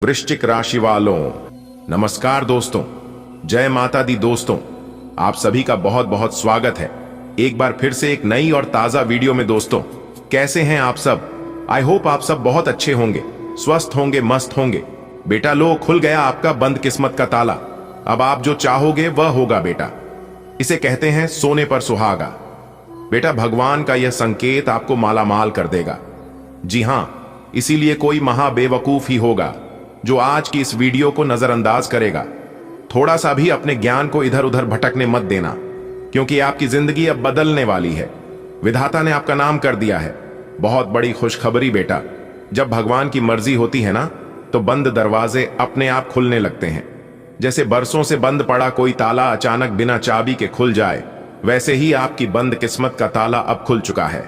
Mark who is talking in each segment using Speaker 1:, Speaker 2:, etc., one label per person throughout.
Speaker 1: वृश्चिक राशि वालों, नमस्कार दोस्तों। जय माता दी दोस्तों, आप सभी का बहुत बहुत स्वागत है एक बार फिर से एक नई और ताजा वीडियो में। दोस्तों, कैसे हैं आप सब? आई होप आप सब बहुत अच्छे होंगे, स्वस्थ होंगे, मस्त होंगे। बेटा लो, खुल गया आपका बंद किस्मत का ताला। अब आप जो चाहोगे वह होगा बेटा। इसे कहते हैं सोने पर सुहागा। बेटा, भगवान का यह संकेत आपको मालामाल कर देगा। जी हां, इसीलिए कोई महाबेवकूफ ही होगा जो आज की इस वीडियो को नजरअंदाज करेगा। थोड़ा सा भी अपने ज्ञान को इधर उधर भटकने मत देना, क्योंकि आपकी जिंदगी अब बदलने वाली है। विधाता ने आपका नाम कर दिया है। बहुत बड़ी खुशखबरी बेटा। जब भगवान की मर्जी होती है ना, तो बंद दरवाजे अपने आप खुलने लगते हैं। जैसे बरसों से बंद पड़ा कोई ताला अचानक बिना चाबी के खुल जाए, वैसे ही आपकी बंद किस्मत का ताला अब खुल चुका है।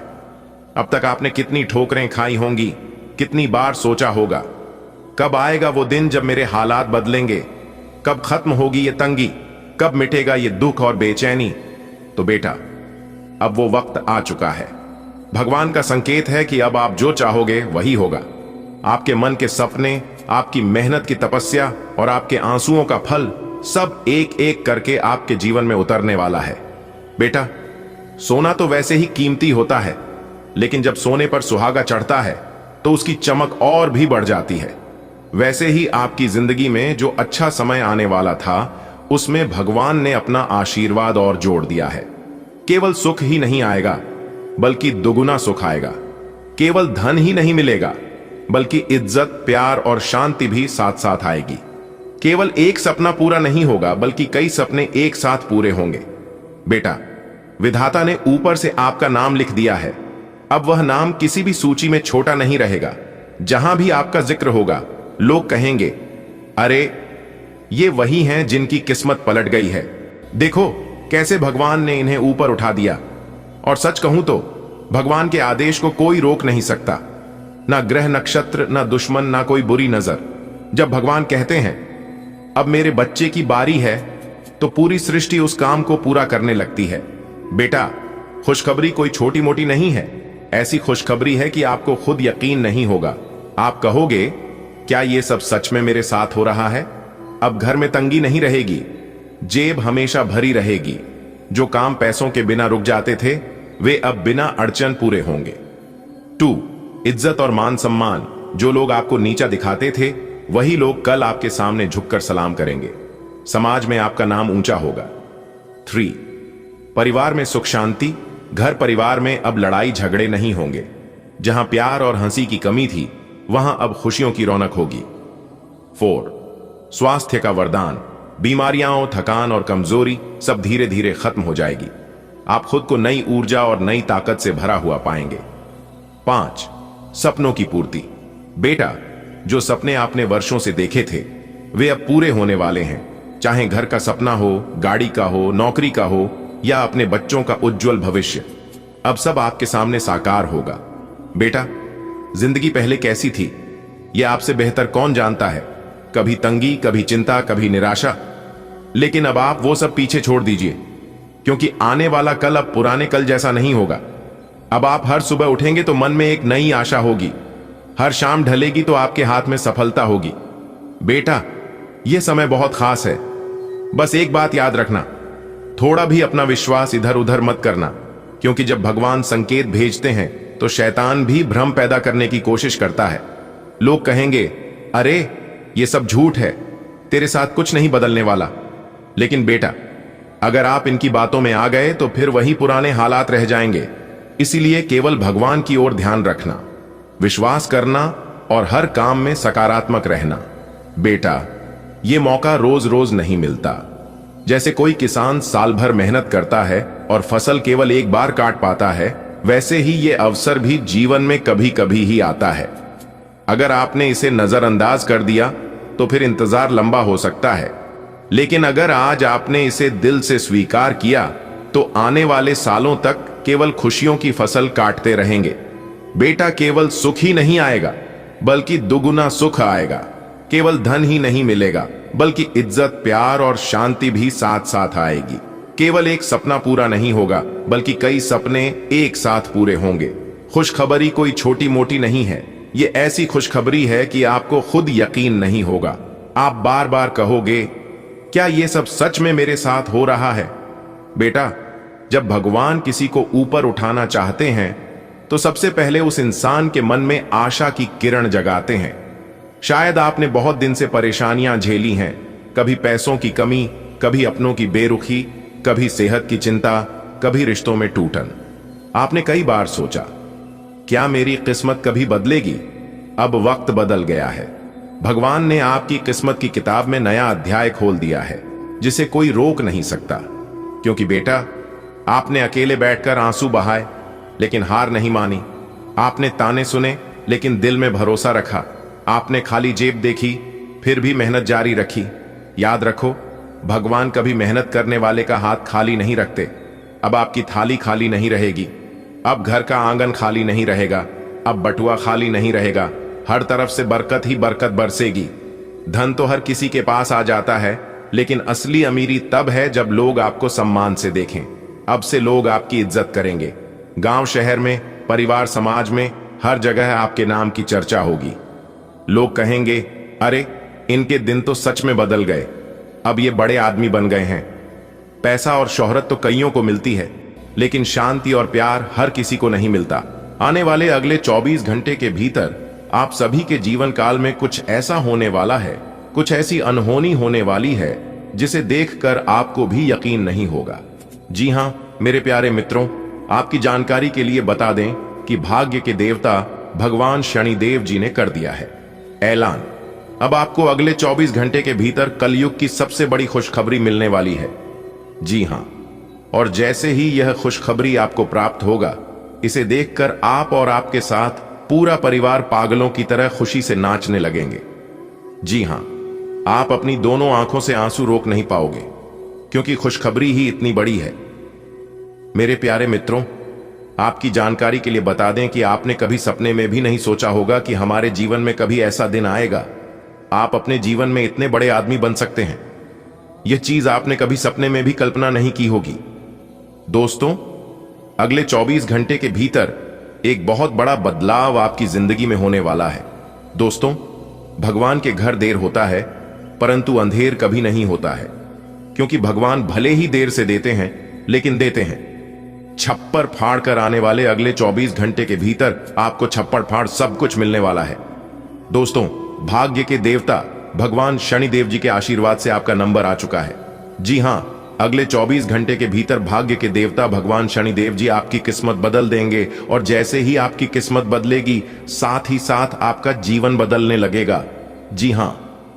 Speaker 1: अब तक आपने कितनी ठोकरें खाई होंगी, कितनी बार सोचा होगा, कब आएगा वो दिन जब मेरे हालात बदलेंगे, कब खत्म होगी ये तंगी, कब मिटेगा ये दुख और बेचैनी। तो बेटा, अब वो वक्त आ चुका है। भगवान का संकेत है कि अब आप जो चाहोगे वही होगा। आपके मन के सपने, आपकी मेहनत की तपस्या और आपके आंसुओं का फल सब एक एक करके आपके जीवन में उतरने वाला है। बेटा, सोना तो वैसे ही कीमती होता है, लेकिन जब सोने पर सुहागा चढ़ता है तो उसकी चमक और भी बढ़ जाती है। वैसे ही आपकी जिंदगी में जो अच्छा समय आने वाला था, उसमें भगवान ने अपना आशीर्वाद और जोड़ दिया है। केवल सुख ही नहीं आएगा, बल्कि दुगुना सुख आएगा। केवल धन ही नहीं मिलेगा, बल्कि इज्जत, प्यार और शांति भी साथ साथ आएगी। केवल एक सपना पूरा नहीं होगा, बल्कि कई सपने एक साथ पूरे होंगे। बेटा, विधाता ने ऊपर से आपका नाम लिख दिया है। अब वह नाम किसी भी सूची में छोटा नहीं रहेगा। जहां भी आपका जिक्र होगा, लोग कहेंगे, अरे ये वही हैं जिनकी किस्मत पलट गई है। देखो कैसे भगवान ने इन्हें ऊपर उठा दिया। और सच कहूं तो भगवान के आदेश को कोई रोक नहीं सकता, ना ग्रह नक्षत्र, ना दुश्मन, ना कोई बुरी नजर। जब भगवान कहते हैं अब मेरे बच्चे की बारी है, तो पूरी सृष्टि उस काम को पूरा करने लगती है। बेटा, खुशखबरी कोई छोटी मोटी नहीं है। ऐसी खुशखबरी है कि आपको खुद यकीन नहीं होगा। आप कहोगे, क्या ये सब सच में मेरे साथ हो रहा है? अब घर में तंगी नहीं रहेगी, जेब हमेशा भरी रहेगी। जो काम पैसों के बिना रुक जाते थे, वे अब बिना अड़चन पूरे होंगे। 2. इज्जत और मान सम्मान। जो लोग आपको नीचा दिखाते थे, वही लोग कल आपके सामने झुककर सलाम करेंगे। समाज में आपका नाम ऊंचा होगा। 3. परिवार में सुख शांति। घर परिवार में अब लड़ाई झगड़े नहीं होंगे। जहां प्यार और हंसी की कमी थी, वहां अब खुशियों की रौनक होगी। 4. स्वास्थ्य का वरदान। बीमारियां, थकान और कमजोरी सब धीरे धीरे खत्म हो जाएगी। आप खुद को नई ऊर्जा और नई ताकत से भरा हुआ पाएंगे। 5. सपनों की पूर्ति। बेटा, जो सपने आपने वर्षों से देखे थे, वे अब पूरे होने वाले हैं। चाहे घर का सपना हो, गाड़ी का हो, नौकरी का हो, या अपने बच्चों का उज्जवल भविष्य, अब सब आपके सामने साकार होगा। बेटा, जिंदगी पहले कैसी थी, यह आपसे बेहतर कौन जानता है। कभी तंगी, कभी चिंता, कभी निराशा। लेकिन अब आप वो सब पीछे छोड़ दीजिए, क्योंकि आने वाला कल अब पुराने कल जैसा नहीं होगा। अब आप हर सुबह उठेंगे तो मन में एक नई आशा होगी। हर शाम ढलेगी तो आपके हाथ में सफलता होगी। बेटा, यह समय बहुत खास है। बस एक बात याद रखना, थोड़ा भी अपना विश्वास इधर उधर मत करना, क्योंकि जब भगवान संकेत भेजते हैं तो शैतान भी भ्रम पैदा करने की कोशिश करता है। लोग कहेंगे, अरे ये सब झूठ है, तेरे साथ कुछ नहीं बदलने वाला। लेकिन बेटा, अगर आप इनकी बातों में आ गए तो फिर वही पुराने हालात रह जाएंगे। इसीलिए केवल भगवान की ओर ध्यान रखना, विश्वास करना और हर काम में सकारात्मक रहना। बेटा, ये मौका रोज रोज नहीं मिलता। जैसे कोई किसान साल भर मेहनत करता है और फसल केवल एक बार काट पाता है, वैसे ही ये अवसर भी जीवन में कभी कभी ही आता है। अगर आपने इसे नजरअंदाज कर दिया तो फिर इंतजार लंबा हो सकता है, लेकिन अगर आज आपने इसे दिल से स्वीकार किया तो आने वाले सालों तक केवल खुशियों की फसल काटते रहेंगे। बेटा, केवल सुख ही नहीं आएगा, बल्कि दुगुना सुख आएगा। केवल धन ही नहीं मिलेगा, बल्कि इज्जत, प्यार और शांति भी साथ साथ आएगी। केवल एक सपना पूरा नहीं होगा, बल्कि कई सपने एक साथ पूरे होंगे। खुशखबरी कोई छोटी मोटी नहीं है, ये ऐसी खुशखबरी है कि आपको खुद यकीन नहीं होगा। आप बार बार कहोगे, क्या ये सब सच में मेरे साथ हो रहा है? बेटा, जब भगवान किसी को ऊपर उठाना चाहते हैं तो सबसे पहले उस इंसान के मन में आशा की किरण जगाते हैं। शायद आपने बहुत दिन से परेशानियां झेली हैं, कभी पैसों की कमी, कभी अपनों की बेरुखी, कभी सेहत की चिंता, कभी रिश्तों में टूटन। आपने कई बार सोचा, क्या मेरी किस्मत कभी बदलेगी? अब वक्त बदल गया है। भगवान ने आपकी किस्मत की किताब में नया अध्याय खोल दिया है, जिसे कोई रोक नहीं सकता। क्योंकि बेटा, आपने अकेले बैठकर आंसू बहाए लेकिन हार नहीं मानी। आपने ताने सुने लेकिन दिल में भरोसा रखा। आपने खाली जेब देखी फिर भी मेहनत जारी रखी। याद रखो, भगवान कभी मेहनत करने वाले का हाथ खाली नहीं रखते। अब आपकी थाली खाली नहीं रहेगी। अब घर का आंगन खाली नहीं रहेगा। अब बटुआ खाली नहीं रहेगा। हर तरफ से बरकत ही बरकत बरसेगी। धन तो हर किसी के पास आ जाता है, लेकिन असली अमीरी तब है जब लोग आपको सम्मान से देखें। अब से लोग आपकी इज्जत करेंगे। गांव शहर में, परिवार समाज में, हर जगह आपके नाम की चर्चा होगी। लोग कहेंगे, अरे इनके दिन तो सच में बदल गए, अब ये बड़े आदमी बन गए हैं। पैसा और शोहरत तो कईयों को मिलती है, लेकिन शांति और प्यार हर किसी को नहीं मिलता। आने वाले अगले 24 घंटे के भीतर आप सभी के जीवन काल में कुछ ऐसा होने वाला है, कुछ ऐसी अनहोनी होने वाली है जिसे देखकर आपको भी यकीन नहीं होगा। जी हां मेरे प्यारे मित्रों, आपकी जानकारी के लिए बता दें कि भाग्य के देवता भगवान शनिदेव जी ने कर दिया है ऐलान। अब आपको अगले 24 घंटे के भीतर कलयुग की सबसे बड़ी खुशखबरी मिलने वाली है। जी हां, और जैसे ही यह खुशखबरी आपको प्राप्त होगा, इसे देखकर आप और आपके साथ पूरा परिवार पागलों की तरह खुशी से नाचने लगेंगे। जी हां, आप अपनी दोनों आंखों से आंसू रोक नहीं पाओगे, क्योंकि खुशखबरी ही इतनी बड़ी है। मेरे प्यारे मित्रों, आपकी जानकारी के लिए बता दें कि आपने कभी सपने में भी नहीं सोचा होगा कि हमारे जीवन में कभी ऐसा दिन आएगा। आप अपने जीवन में इतने बड़े आदमी बन सकते हैं, यह चीज आपने कभी सपने में भी कल्पना नहीं की होगी। दोस्तों, अगले 24 घंटे के भीतर एक बहुत बड़ा बदलाव आपकी जिंदगी में होने वाला है। दोस्तों, भगवान के घर देर होता है, परंतु अंधेर कभी नहीं होता है, क्योंकि भगवान भले ही देर से देते हैं, लेकिन देते हैं। छप्पर फाड़ कर आने वाले अगले 24 घंटे के भीतर आपको छप्पर फाड़ सब कुछ मिलने वाला है। दोस्तों, भाग्य के देवता भगवान शनिदेव जी के आशीर्वाद से आपका नंबर आ चुका है। जी हां, अगले 24 घंटे के भीतर भाग्य के देवता भगवान शनिदेव जी आपकी किस्मत बदल देंगे, और जैसे ही आपकी किस्मत बदलेगी, साथ ही साथ आपका जीवन बदलने लगेगा। जी हां,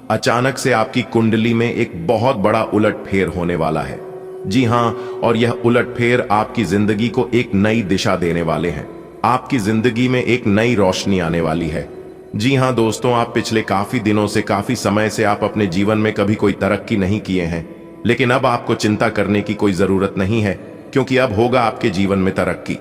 Speaker 1: अचानक से आपकी कुंडली में एक बहुत बड़ा उलटफेर होने वाला है। जी हां, और यह उलटफेर आपकी जिंदगी को एक नई दिशा देने वाले हैं। आपकी जिंदगी में एक नई रोशनी आने वाली है। जी हां दोस्तों, आप पिछले काफी दिनों से, काफी समय से आप अपने जीवन में कभी कोई तरक्की नहीं किए हैं, लेकिन अब आपको चिंता करने की कोई जरूरत नहीं है, क्योंकि अब होगा आपके जीवन में तरक्की।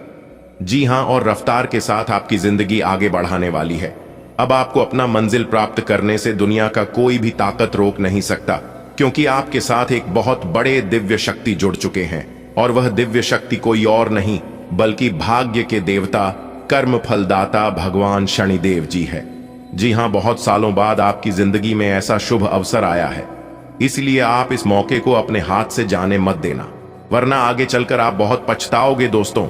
Speaker 1: जी हां, और रफ्तार के साथ आपकी जिंदगी आगे बढ़ाने वाली है। अब आपको अपना मंजिल प्राप्त करने से दुनिया का कोई भी ताकत रोक नहीं सकता, क्योंकि आपके साथ एक बहुत बड़े दिव्य शक्ति जुड़ चुके हैं, और वह दिव्य शक्ति कोई और नहीं बल्कि भाग्य के देवता, कर्म फलदाता भगवान शनिदेव जी है। जी हां, बहुत सालों बाद आपकी जिंदगी में ऐसा शुभ अवसर आया है, इसलिए आप इस मौके को अपने हाथ से जाने मत देना, वरना आगे चलकर आप बहुत पछताओगे। दोस्तों,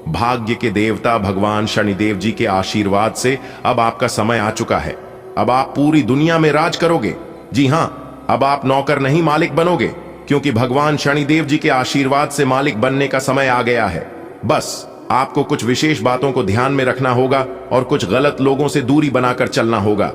Speaker 1: भाग्य के देवता भगवान शनिदेव जी के आशीर्वाद से अब आपका समय आ चुका है। अब आप पूरी दुनिया में राज करोगे। जी हां, अब आप नौकर नहीं मालिक बनोगे, क्योंकि भगवान शनिदेव जी के आशीर्वाद से मालिक बनने का समय आ गया है। बस आपको कुछ विशेष बातों को ध्यान में रखना होगा और कुछ गलत लोगों से दूरी बनाकर चलना होगा।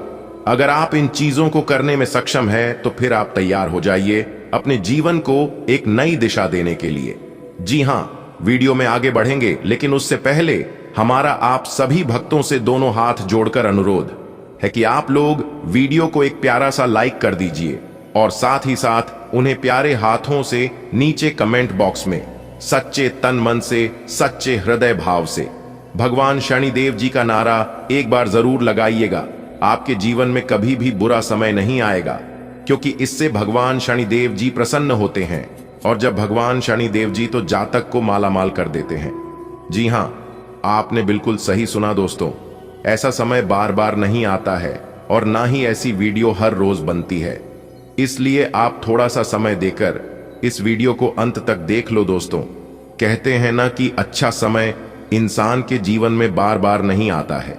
Speaker 1: अगर आप इन चीजों को करने में सक्षम हैं, तो फिर आप तैयार हो जाइए अपने जीवन को एक नई दिशा देने के लिए। जी हां, वीडियो में आगे बढ़ेंगे, लेकिन उससे पहले हमारा आप सभी भक्तों से दोनों हाथ जोड़कर अनुरोध है कि आप लोग वीडियो को एक प्यारा सा लाइक कर दीजिए, और साथ ही साथ उन्हें प्यारे हाथों से नीचे कमेंट बॉक्स में सच्चे तन मन से, सच्चे हृदय भाव से भगवान शनिदेव जी का नारा एक बार जरूर लगाइएगा। आपके जीवन में कभी भी बुरा समय नहीं आएगा, क्योंकि इससे भगवान शनिदेव जी प्रसन्न होते हैं, और जब भगवान शनिदेव जी तो जातक को मालामाल कर देते हैं। जी हां, आपने बिल्कुल सही सुना दोस्तों, ऐसा समय बार बार नहीं आता है और ना ही ऐसी वीडियो हर रोज बनती है। इसलिए आप थोड़ा सा समय देकर इस वीडियो को अंत तक देख लो दोस्तों। कहते हैं ना कि अच्छा समय इंसान के जीवन में बार बार नहीं आता है।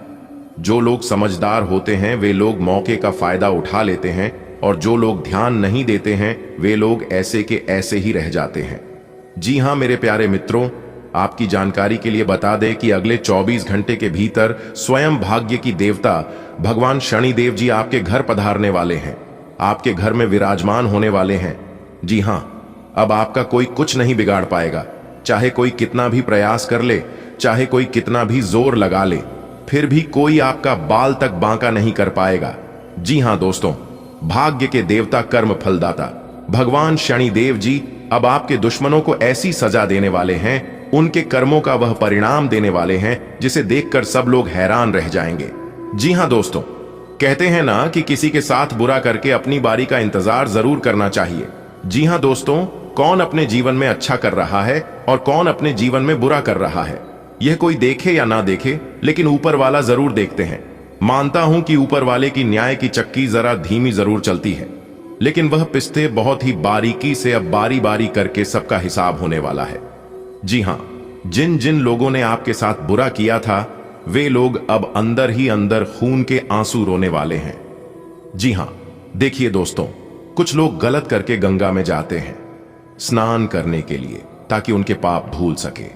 Speaker 1: जो लोग समझदार होते हैं वे लोग मौके का फायदा उठा लेते हैं और जो लोग ध्यान नहीं देते हैं वे लोग ऐसे के ऐसे ही रह जाते हैं। जी हां मेरे प्यारे मित्रों, आपकी जानकारी के लिए बता दें कि अगले 24 घंटे के भीतर स्वयं भाग्य की देवता भगवान शनिदेव जी आपके घर पधारने वाले हैं, आपके घर में विराजमान होने वाले हैं। जी हां, अब आपका कोई कुछ नहीं बिगाड़ पाएगा। चाहे कोई कितना भी प्रयास कर ले, चाहे कोई कितना भी जोर लगा ले, फिर भी कोई आपका बाल तक बांका नहीं कर पाएगा। जी हां दोस्तों, भाग्य के देवता कर्म फलदाता भगवान शनिदेव जी अब आपके दुश्मनों को ऐसी सजा देने वाले हैं, उनके कर्मों का वह परिणाम देने वाले हैं जिसे देखकर सब लोग हैरान रह जाएंगे। जी हां दोस्तों, कहते हैं ना कि किसी के साथ बुरा करके अपनी बारी का इंतजार जरूर करना चाहिए। जी हां दोस्तों, कौन अपने जीवन में अच्छा कर रहा है और कौन अपने जीवन में बुरा कर रहा है, यह कोई देखे या ना देखे, लेकिन ऊपर वाला जरूर देखते हैं। मानता हूं कि ऊपर वाले की न्याय की चक्की जरा धीमी जरूर चलती है, लेकिन वह पिस्ते बहुत ही बारीकी से अब बारी बारी करके सबका हिसाब होने वाला है। जी हां, जिन जिन लोगों ने आपके साथ बुरा किया था वे लोग अब अंदर ही अंदर खून के आंसू रोने वाले हैं। जी हां, देखिए दोस्तों, कुछ लोग गलत करके गंगा में जाते हैं स्नान करने के लिए ताकि उनके पाप धुल सके।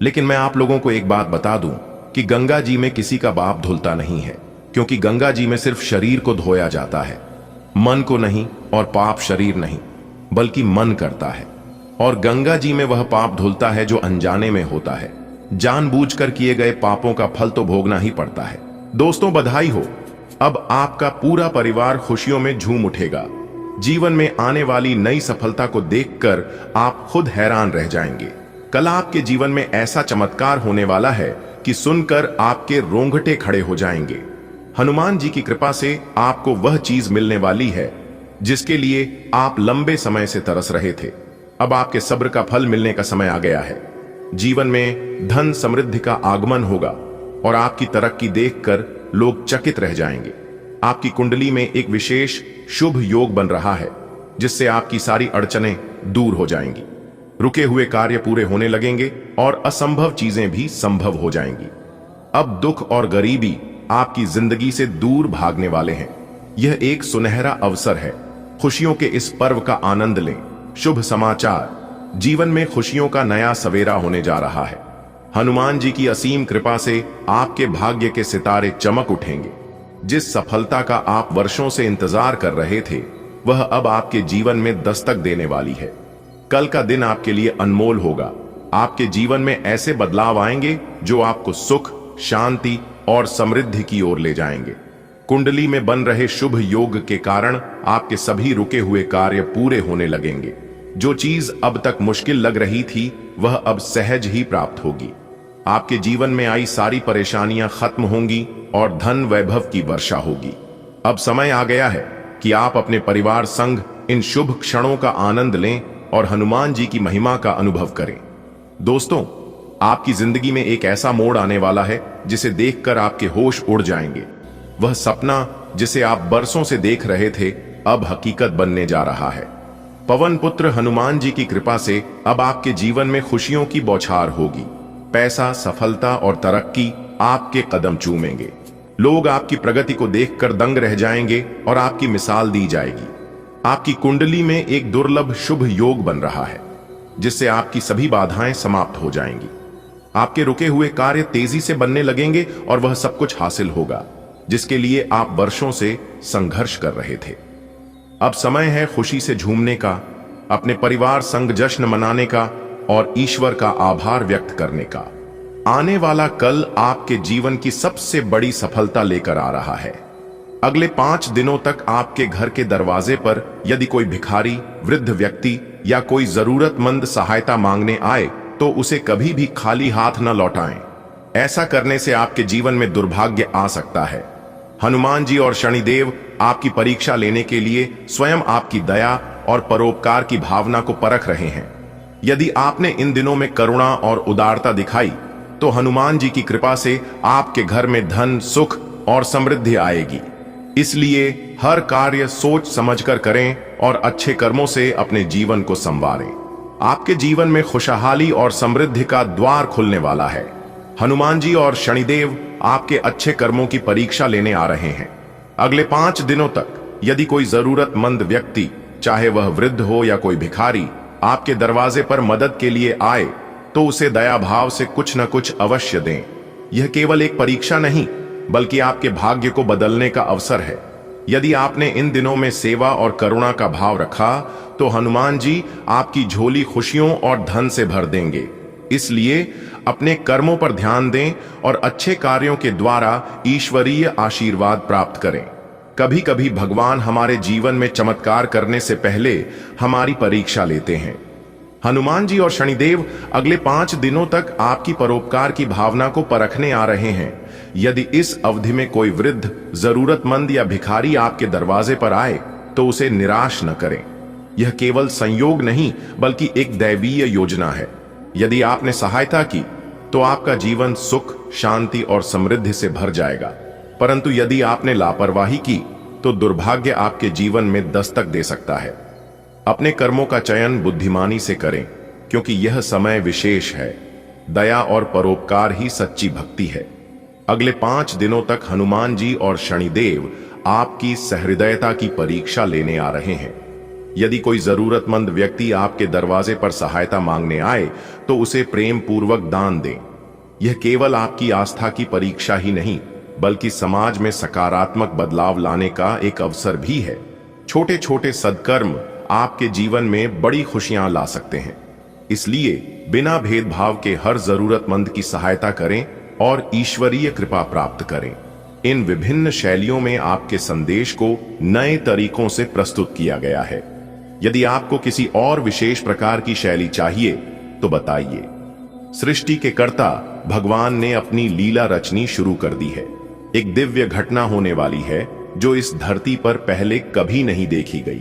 Speaker 1: लेकिन मैं आप लोगों को एक बात बता दूं कि गंगा जी में किसी का पाप धुलता नहीं है, क्योंकि गंगा जी में सिर्फ शरीर को धोया जाता है, मन को नहीं। और पाप शरीर नहीं बल्कि मन करता है। और गंगा जी में वह पाप धुलता है जो अनजाने में होता है। जानबूझकर किए गए पापों का फल तो भोगना ही पड़ता है। दोस्तों बधाई हो, अब आपका पूरा परिवार खुशियों में झूम उठेगा। जीवन में आने वाली नई सफलता को देखकर आप खुद हैरान रह जाएंगे। कल आपके जीवन में ऐसा चमत्कार होने वाला है कि सुनकर आपके रोंगटे खड़े हो जाएंगे। हनुमान जी की कृपा से आपको वह चीज मिलने वाली है जिसके लिए आप लंबे समय से तरस रहे थे। अब आपके सब्र का फल मिलने का समय आ गया है। जीवन में धन समृद्धि का आगमन होगा और आपकी तरक्की देखकर लोग चकित रह जाएंगे। आपकी कुंडली में एक विशेष शुभ योग बन रहा है जिससे आपकी सारी अड़चनें दूर हो जाएंगी। रुके हुए कार्य पूरे होने लगेंगे और असंभव चीजें भी संभव हो जाएंगी। अब दुख और गरीबी आपकी जिंदगी से दूर भागने वाले हैं। यह एक सुनहरा अवसर है। खुशियों के इस पर्व का आनंद लें। शुभ समाचार, जीवन में खुशियों का नया सवेरा होने जा रहा है। हनुमान जी की असीम कृपा से आपके भाग्य के सितारे चमक उठेंगे। जिस सफलता का आप वर्षों से इंतजार कर रहे थे वह अब आपके जीवन में दस्तक देने वाली है। कल का दिन आपके लिए अनमोल होगा। आपके जीवन में ऐसे बदलाव आएंगे जो आपको सुख, शांति और समृद्धि की ओर ले जाएंगे। कुंडली में बन रहे शुभ योग के कारण आपके सभी रुके हुए कार्य पूरे होने लगेंगे। जो चीज अब तक मुश्किल लग रही थी वह अब सहज ही प्राप्त होगी। आपके जीवन में आई सारी परेशानियां खत्म होंगी और धन वैभव की वर्षा होगी। अब समय आ गया है कि आप अपने परिवार संग इन शुभ क्षणों का आनंद लें और हनुमान जी की महिमा का अनुभव करें। दोस्तों, आपकी जिंदगी में एक ऐसा मोड़ आने वाला है जिसे देखकर आपके होश उड़ जाएंगे। वह सपना जिसे आप बरसों से देख रहे थे अब हकीकत बनने जा रहा है। पवन पुत्र हनुमान जी की कृपा से अब आपके जीवन में खुशियों की बौछार होगी। पैसा, सफलता और तरक्की आपके कदम चूमेंगे। लोग आपकी प्रगति को देखकर दंग रह जाएंगे और आपकी मिसाल दी जाएगी। आपकी कुंडली में एक दुर्लभ शुभ योग बन रहा है जिससे आपकी सभी बाधाएं समाप्त हो जाएंगी। आपके रुके हुए कार्य तेजी से बनने लगेंगे और वह सब कुछ हासिल होगा जिसके लिए आप वर्षों से संघर्ष कर रहे थे। अब समय है खुशी से झूमने का, अपने परिवार संग जश्न मनाने का और ईश्वर का आभार व्यक्त करने का। आने वाला कल आपके जीवन की सबसे बड़ी सफलता लेकर आ रहा है। अगले 5 दिनों तक आपके घर के दरवाजे पर यदि कोई भिखारी, वृद्ध व्यक्ति या कोई जरूरतमंद सहायता मांगने आए तो उसे कभी भी खाली हाथ न लौटाएं। ऐसा करने से आपके जीवन में दुर्भाग्य आ सकता है। हनुमान जी और शनिदेव आपकी परीक्षा लेने के लिए स्वयं आपकी दया और परोपकार की भावना को परख रहे हैं। यदि आपने इन दिनों में करुणा और उदारता दिखाई तो हनुमान जी की कृपा से आपके घर में धन, सुख और समृद्धि आएगी। इसलिए हर कार्य सोच समझकर करें और अच्छे कर्मों से अपने जीवन को संवारें। आपके जीवन में खुशहाली और समृद्धि का द्वार खुलने वाला है। हनुमान जी और शनिदेव आपके अच्छे कर्मों की परीक्षा लेने आ रहे हैं। अगले 5 दिनों तक यदि कोई जरूरतमंद व्यक्ति, चाहे वह वृद्ध हो या कोई भिखारी, आपके दरवाजे पर मदद के लिए आए तो उसे दया भाव से कुछ न कुछ अवश्य दें। यह केवल एक परीक्षा नहीं बल्कि आपके भाग्य को बदलने का अवसर है। यदि आपने इन दिनों में सेवा और करुणा का भाव रखा तो हनुमान जी आपकी झोली खुशियों और धन से भर देंगे। इसलिए अपने कर्मों पर ध्यान दें और अच्छे कार्यों के द्वारा ईश्वरीय आशीर्वाद प्राप्त करें। कभी कभी भगवान हमारे जीवन में चमत्कार करने से पहले हमारी परीक्षा लेते हैं। हनुमान जी और शनिदेव अगले 5 दिनों तक आपकी परोपकार की भावना को परखने आ रहे हैं। यदि इस अवधि में कोई वृद्ध, जरूरतमंद या भिखारी आपके दरवाजे पर आए तो उसे निराश न करें। यह केवल संयोग नहीं बल्कि एक दैवीय योजना है। यदि आपने सहायता की तो आपका जीवन सुख, शांति और समृद्धि से भर जाएगा, परंतु यदि आपने लापरवाही की तो दुर्भाग्य आपके जीवन में दस्तक दे सकता है। अपने कर्मों का चयन बुद्धिमानी से करें, क्योंकि यह समय विशेष है। दया और परोपकार ही सच्ची भक्ति है। अगले 5 दिनों तक हनुमान जी और शनिदेव आपकी सहृदयता की परीक्षा लेने आ रहे हैं। यदि कोई जरूरतमंद व्यक्ति आपके दरवाजे पर सहायता मांगने आए तो उसे प्रेम पूर्वक दान दें। यह केवल आपकी आस्था की परीक्षा ही नहीं बल्कि समाज में सकारात्मक बदलाव लाने का एक अवसर भी है। छोटे छोटे सद्कर्म आपके जीवन में बड़ी खुशियां ला सकते हैं। इसलिए बिना भेदभाव के हर जरूरतमंद की सहायता करें और ईश्वरीय कृपा प्राप्त करें। इन विभिन्न शैलियों में आपके संदेश को नए तरीकों से प्रस्तुत किया गया है। यदि आपको किसी और विशेष प्रकार की शैली चाहिए तो बताइए। सृष्टि के कर्ता भगवान ने अपनी लीला रचनी शुरू कर दी है। एक दिव्य घटना होने वाली है जो इस धरती पर पहले कभी नहीं देखी गई।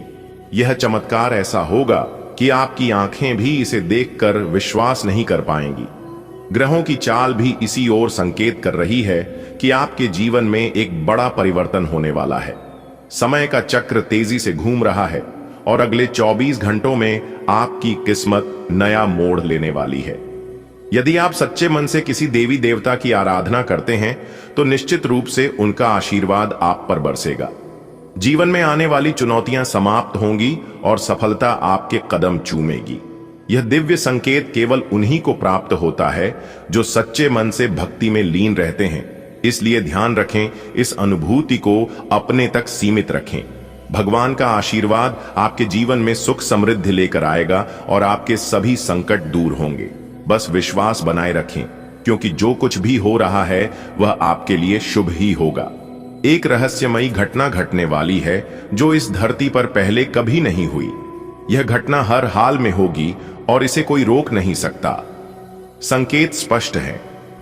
Speaker 1: यह चमत्कार ऐसा होगा कि आपकी आंखें भी इसे देखकर विश्वास नहीं कर पाएंगी। ग्रहों की चाल भी इसी ओर संकेत कर रही है कि आपके जीवन में एक बड़ा परिवर्तन होने वाला है। समय का चक्र तेजी से घूम रहा है और अगले 24 घंटों में आपकी किस्मत नया मोड़ लेने वाली है। यदि आप सच्चे मन से किसी देवी देवता की आराधना करते हैं तो निश्चित रूप से उनका आशीर्वाद आप पर बरसेगा। जीवन में आने वाली चुनौतियां समाप्त होंगी और सफलता आपके कदम चूमेगी। यह दिव्य संकेत केवल उन्हीं को प्राप्त होता है जो सच्चे मन से भक्ति में लीन रहते हैं। इसलिए ध्यान रखें, इस अनुभूति को अपने तक सीमित रखें। भगवान का आशीर्वाद आपके जीवन में सुख समृद्धि लेकर आएगा और आपके सभी संकट दूर होंगे। बस विश्वास बनाए रखें, क्योंकि जो कुछ भी हो रहा है वह आपके लिए शुभ ही होगा। एक रहस्यमयी घटना घटने वाली है जो इस धरती पर पहले कभी नहीं हुई। यह घटना हर हाल में होगी और इसे कोई रोक नहीं सकता। संकेत स्पष्ट है।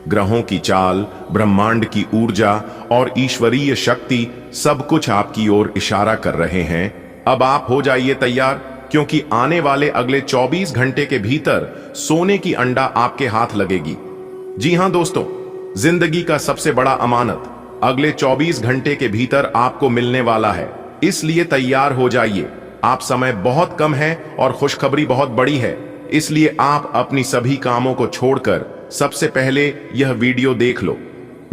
Speaker 1: ग्रहों की चाल, ब्रह्मांड की ऊर्जा और ईश्वरीय शक्ति सब कुछ आपकी ओर इशारा कर रहे हैं। अब आप हो जाइए तैयार, क्योंकि आने वाले अगले 24 घंटे के भीतर सोने की अंडा आपके हाथ लगेगी। जी हां दोस्तों, जिंदगी का सबसे बड़ा अमानत अगले 24 घंटे के भीतर आपको मिलने वाला है। इसलिए तैयार हो जाइए। आप समय बहुत कम है और खुशखबरी बहुत बड़ी है। इसलिए आप अपनी सभी कामों को छोड़कर सबसे पहले यह वीडियो देख लो।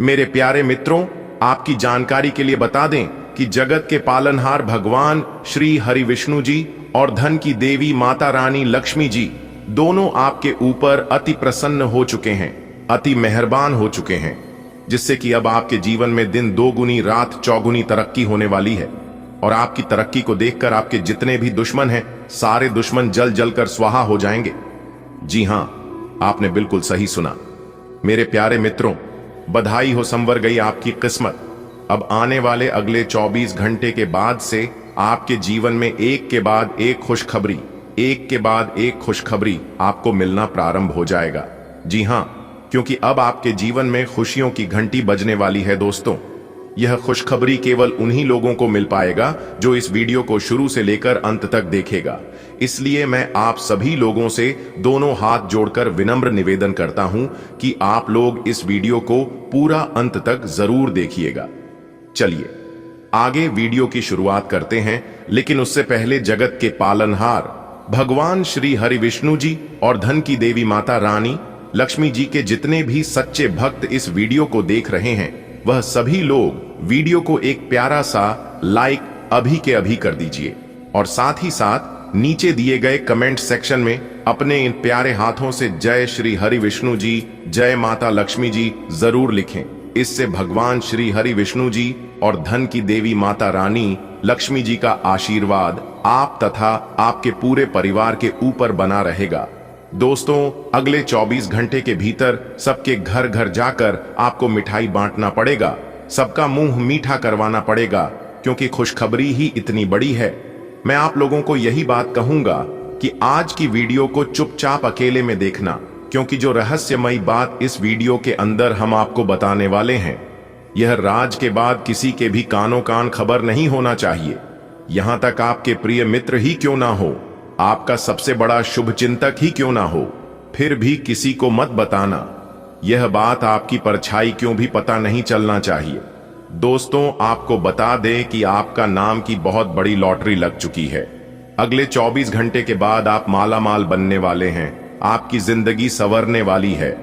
Speaker 1: मेरे प्यारे मित्रों, आपकी जानकारी के लिए बता दें कि जगत के पालनहार भगवान श्री हरि विष्णु जी और धन की देवी माता रानी लक्ष्मी जी दोनों आपके ऊपर अति प्रसन्न हो चुके हैं, अति मेहरबान हो चुके हैं, जिससे कि अब आपके जीवन में दिन दोगुनी रात चौगुनी तरक्की होने वाली है। और आपकी तरक्की को देखकर आपके जितने भी दुश्मन हैं, सारे दुश्मन जल जल कर स्वाहा हो जाएंगे। जी हां, आपने बिल्कुल सही सुना। मेरे प्यारे मित्रों, बधाई हो, संवर गई आपकी किस्मत। अब आने वाले अगले 24 घंटे के बाद से आपके जीवन में एक के बाद एक खुशखबरी, एक के बाद एक खुशखबरी आपको मिलना प्रारंभ हो जाएगा। जी हां, क्योंकि अब आपके जीवन में खुशियों की घंटी बजने वाली है दोस्तों। यह खुशखबरी केवल उन्हीं लोगों को मिल पाएगा जो इस वीडियो को शुरू से लेकर अंत तक देखेगा। इसलिए मैं आप सभी लोगों से दोनों हाथ जोड़कर विनम्र निवेदन करता हूं कि आप लोग इस वीडियो को पूरा अंत तक जरूर देखिएगा। चलिए आगे वीडियो की शुरुआत करते हैं, लेकिन उससे पहले जगत के पालनहार भगवान श्री हरि विष्णु जी और धन की देवी माता रानी लक्ष्मी जी के जितने भी सच्चे भक्त इस वीडियो को देख रहे हैं, वह सभी लोग वीडियो को एक प्यारा सा लाइक अभी के अभी कर दीजिए और साथ ही साथ नीचे दिए गए कमेंट सेक्शन में अपने इन प्यारे हाथों से जय श्री हरि विष्णु जी, जय माता लक्ष्मी जी जरूर लिखें। इससे भगवान श्री हरि विष्णु जी और धन की देवी माता रानी लक्ष्मी जी का आशीर्वाद आप तथा आपके पूरे परिवार के ऊपर बना रहेगा। दोस्तों, अगले 24 घंटे के भीतर सबके घर घर जाकर आपको मिठाई बांटना पड़ेगा, सबका मुंह मीठा करवाना पड़ेगा, क्योंकि खुशखबरी ही इतनी बड़ी है। मैं आप लोगों को यही बात कहूंगा कि आज की वीडियो को चुपचाप अकेले में देखना, क्योंकि जो रहस्यमयी बात इस वीडियो के अंदर हम आपको बताने वाले हैं, यह राज के बाद किसी के भी कानों कान खबर नहीं होना चाहिए। यहां तक आपके प्रिय मित्र ही क्यों ना हो, आपका सबसे बड़ा शुभ चिंतक ही क्यों ना हो, फिर भी किसी को मत बताना। यह बात आपकी परछाई क्यों भी पता नहीं चलना चाहिए। दोस्तों, आपको बता दें कि आपका नाम की बहुत बड़ी लॉटरी लग चुकी है। अगले 24 घंटे के बाद आप माला माल बनने वाले हैं, आपकी जिंदगी संवरने वाली है।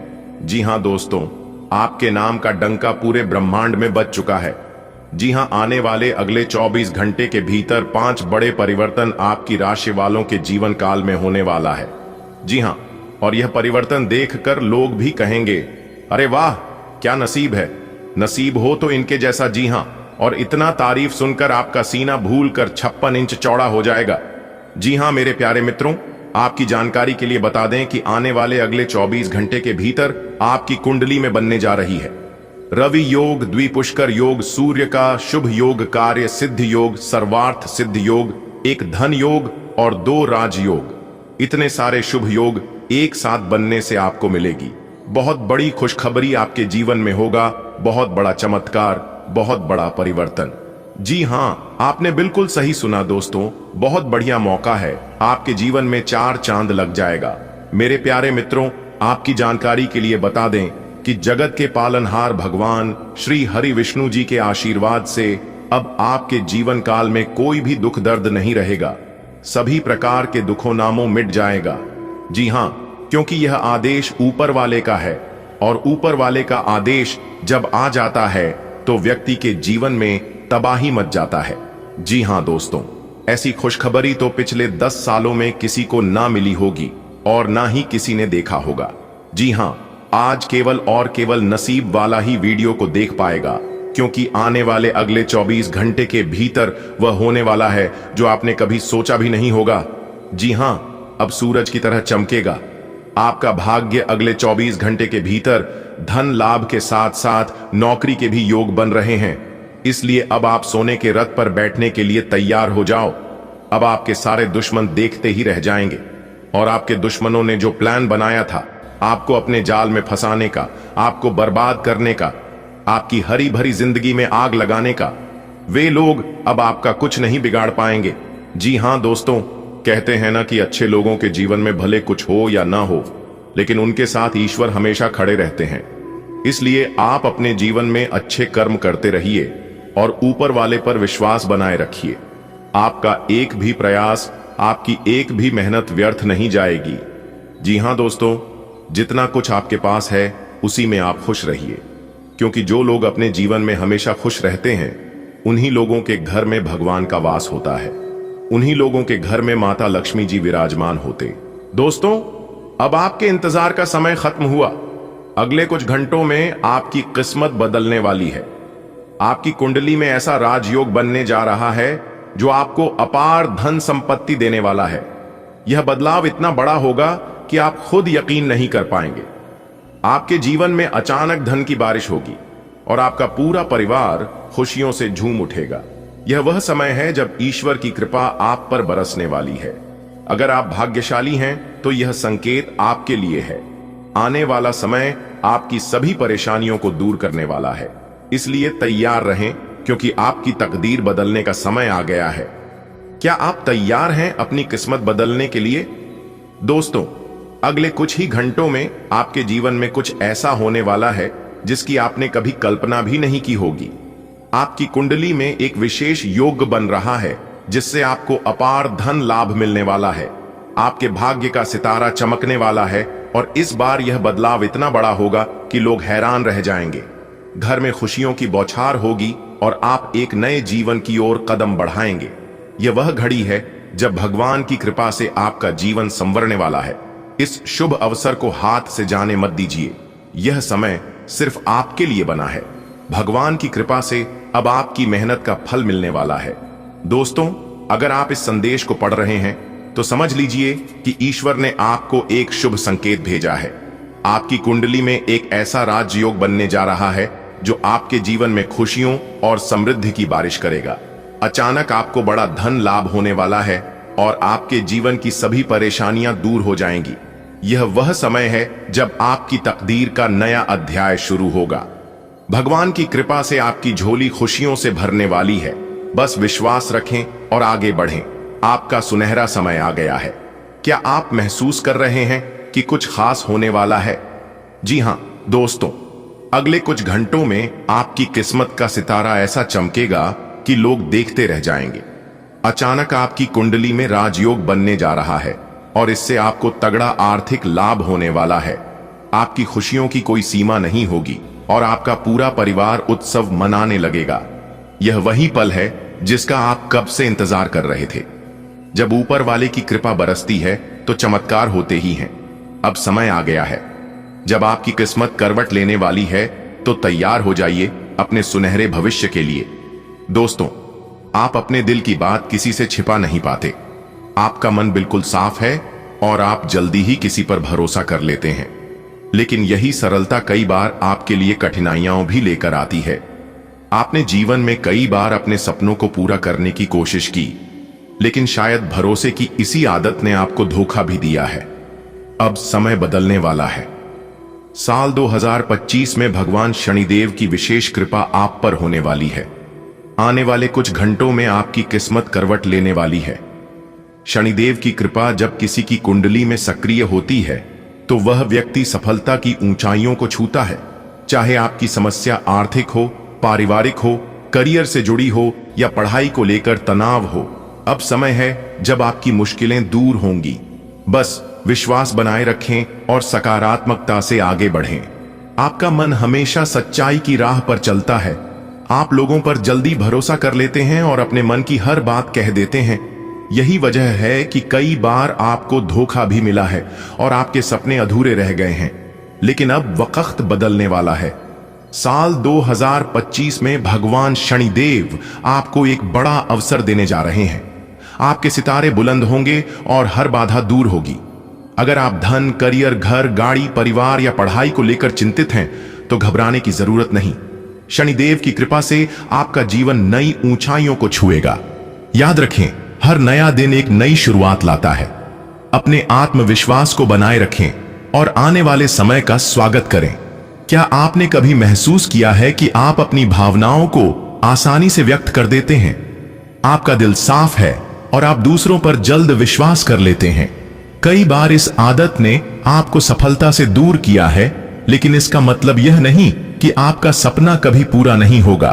Speaker 1: जी हां दोस्तों, आपके नाम का डंका पूरे ब्रह्मांड में बज चुका है। जी हां, आने वाले अगले 24 घंटे के भीतर 5 बड़े परिवर्तन आपकी राशि वालों के जीवन काल में होने वाला है। जी हां, और यह परिवर्तन देखकर लोग भी कहेंगे, अरे वाह क्या नसीब है, नसीब हो तो इनके जैसा। जी हां, और इतना तारीफ सुनकर आपका सीना भूलकर 56 इंच चौड़ा हो जाएगा। जी हां मेरे प्यारे मित्रों, आपकी जानकारी के लिए बता दें कि आने वाले अगले 24 घंटे के भीतर आपकी कुंडली में बनने जा रही है रवि योग, द्विपुष्कर योग, सूर्य का शुभ योग, कार्य सिद्ध योग, सर्वार्थ सिद्ध योग, एक धन योग और 2 राजयोग। इतने सारे शुभ योग एक साथ बनने से आपको मिलेगी। बहुत बड़ी खुशखबरी आपके जीवन में होगा, बहुत बड़ा चमत्कार, बहुत बड़ा परिवर्तन। जी हां, आपने बिल्कुल सही सुना दोस्तों, बहुत बढ़िया मौका है, आपके जीवन में 4 चांद लग जाएगा। मेरे प्यारे मित्रों, आपकी जानकारी के लिए बता दें कि जगत के पालनहार भगवान श्री हरि विष्णु जी के आशीर्वाद से अब आपके जीवन काल में कोई भी दुख दर्द नहीं रहेगा। सभी प्रकार के दुखों नामों मिट जाएगा। जी हां, क्योंकि यह आदेश ऊपर वाले का है, और ऊपर वाले का आदेश जब आ जाता है तो व्यक्ति के जीवन में तबाही मच जाता है। जी हां दोस्तों, ऐसी खुशखबरी तो पिछले 10 सालों में किसी को ना मिली होगी और ना ही किसी ने देखा होगा। जी हां, आज केवल और केवल नसीब वाला ही वीडियो को देख पाएगा, क्योंकि आने वाले अगले 24 घंटे के भीतर वह होने वाला है जो आपने कभी सोचा भी नहीं होगा। जी हां, अब सूरज की तरह चमकेगा। आपका भाग्य अगले 24 घंटे के भीतर धन लाभ के साथ साथ नौकरी के भी योग बन रहे हैं। इसलिए अब आप सोने के रथ पर बैठने के लिए तैयार हो जाओ। अब आपके सारे दुश्मन देखते ही रह जाएंगे, और आपके दुश्मनों ने जो प्लान बनाया था आपको अपने जाल में फंसाने का, आपको बर्बाद करने का, आपकी हरी भरी जिंदगी में आग लगाने का, वे लोग अब आपका कुछ नहीं बिगाड़ पाएंगे। जी हां दोस्तों, कहते हैं ना कि अच्छे लोगों के जीवन में भले कुछ हो या ना हो, लेकिन उनके साथ ईश्वर हमेशा खड़े रहते हैं। इसलिए आप अपने जीवन में अच्छे कर्म करते रहिए और ऊपर वाले पर विश्वास बनाए रखिए। आपका एक भी प्रयास, आपकी एक भी मेहनत व्यर्थ नहीं जाएगी। जी हां दोस्तों, जितना कुछ आपके पास है उसी में आप खुश रहिए, क्योंकि जो लोग अपने जीवन में हमेशा खुश रहते हैं उन्हीं लोगों के घर में भगवान का वास होता है, उन्हीं लोगों के घर में माता लक्ष्मी जी विराजमान होते। दोस्तों, अब आपके इंतजार का समय खत्म हुआ। अगले कुछ घंटों में आपकी किस्मत बदलने वाली है। आपकी कुंडली में ऐसा राजयोग बनने जा रहा है जो आपको अपार धन संपत्ति देने वाला है। यह बदलाव इतना बड़ा होगा कि आप खुद यकीन नहीं कर पाएंगे। आपके जीवन में अचानक धन की बारिश होगी और आपका पूरा परिवार खुशियों से झूम उठेगा। यह वह समय है जब ईश्वर की कृपा आप पर बरसने वाली है। अगर आप भाग्यशाली हैं तो यह संकेत आपके लिए है। आने वाला समय आपकी सभी परेशानियों को दूर करने वाला है। इसलिए तैयार रहें, क्योंकि आपकी तकदीर बदलने का समय आ गया है। क्या आप तैयार हैं अपनी किस्मत बदलने के लिए? दोस्तों, अगले कुछ ही घंटों में आपके जीवन में कुछ ऐसा होने वाला है जिसकी आपने कभी कल्पना भी नहीं की होगी। आपकी कुंडली में एक विशेष योग बन रहा है जिससे आपको अपार धन लाभ मिलने वाला है। आपके भाग्य का सितारा चमकने वाला है और इस बार यह बदलाव इतना बड़ा होगा कि लोग हैरान रह जाएंगे। घर में खुशियों की बौछार होगी और आप एक नए जीवन की ओर कदम बढ़ाएंगे। यह वह घड़ी है जब भगवान की कृपा से आपका जीवन संवरने वाला है। इस शुभ अवसर को हाथ से जाने मत दीजिए। यह समय सिर्फ आपके लिए बना है। भगवान की कृपा से अब आपकी मेहनत का फल मिलने वाला है। दोस्तों, अगर आप इस संदेश को पढ़ रहे हैं तो समझ लीजिए कि ईश्वर ने आपको एक शुभ संकेत भेजा है। आपकी कुंडली में एक ऐसा राजयोग बनने जा रहा है जो आपके जीवन में खुशियों और समृद्धि की बारिश करेगा। अचानक आपको बड़ा धन लाभ होने वाला है और आपके जीवन की सभी परेशानियां दूर हो जाएंगी। यह वह समय है जब आपकी तकदीर का नया अध्याय शुरू होगा। भगवान की कृपा से आपकी झोली खुशियों से भरने वाली है। बस विश्वास रखें और आगे बढ़ें। आपका सुनहरा समय आ गया है। क्या आप महसूस कर रहे हैं कि कुछ खास होने वाला है? जी हां दोस्तों, अगले कुछ घंटों में आपकी किस्मत का सितारा ऐसा चमकेगा कि लोग देखते रह जाएंगे। अचानक आपकी कुंडली में राजयोग बनने जा रहा है और इससे आपको तगड़ा आर्थिक लाभ होने वाला है। आपकी खुशियों की कोई सीमा नहीं होगी और आपका पूरा परिवार उत्सव मनाने लगेगा। यह वही पल है जिसका आप कब से इंतजार कर रहे थे। जब ऊपर वाले की कृपा बरसती है तो चमत्कार होते ही हैं। अब समय आ गया है जब आपकी किस्मत करवट लेने वाली है, तो तैयार हो जाइए अपने सुनहरे भविष्य के लिए। दोस्तों, आप अपने दिल की बात किसी से छिपा नहीं पाते। आपका मन बिल्कुल साफ है और आप जल्दी ही किसी पर भरोसा कर लेते हैं। लेकिन यही सरलता कई बार आपके लिए कठिनाइयां भी लेकर आती है। आपने जीवन में कई बार अपने सपनों को पूरा करने की कोशिश की, लेकिन शायद भरोसे की इसी आदत ने आपको धोखा भी दिया है। अब समय बदलने वाला है। साल 2025 में भगवान शनिदेव की विशेष कृपा आप पर होने वाली है। आने वाले कुछ घंटों में आपकी किस्मत करवट लेने वाली है। शनिदेव की कृपा जब किसी की कुंडली में सक्रिय होती है तो वह व्यक्ति सफलता की ऊंचाइयों को छूता है। चाहे आपकी समस्या आर्थिक हो, पारिवारिक हो, करियर से जुड़ी हो या पढ़ाई को लेकर तनाव हो, अब समय है जब आपकी मुश्किलें दूर होंगी। बस विश्वास बनाए रखें और सकारात्मकता से आगे बढ़ें। आपका मन हमेशा सच्चाई की राह पर चलता है। आप लोगों पर जल्दी भरोसा कर लेते हैं और अपने मन की हर बात कह देते हैं। यही वजह है कि कई बार आपको धोखा भी मिला है और आपके सपने अधूरे रह गए हैं। लेकिन अब वक्त बदलने वाला है। साल 2025 में भगवान शनिदेव आपको एक बड़ा अवसर देने जा रहे हैं। आपके सितारे बुलंद होंगे और हर बाधा दूर होगी। अगर आप धन, करियर, घर, गाड़ी, परिवार या पढ़ाई को लेकर चिंतित हैं तो घबराने की जरूरत नहीं। शनिदेव की कृपा से आपका जीवन नई ऊंचाइयों को छुएगा। याद रखें, हर नया दिन एक नई शुरुआत लाता है। अपने आत्मविश्वास को बनाए रखें और आने वाले समय का स्वागत करें। क्या आपने कभी महसूस किया है कि आप अपनी भावनाओं को आसानी से व्यक्त कर देते हैं? आपका दिल साफ है और आप दूसरों पर जल्द विश्वास कर लेते हैं। कई बार इस आदत ने आपको सफलता से दूर किया है, लेकिन इसका मतलब यह नहीं कि आपका सपना कभी पूरा नहीं होगा।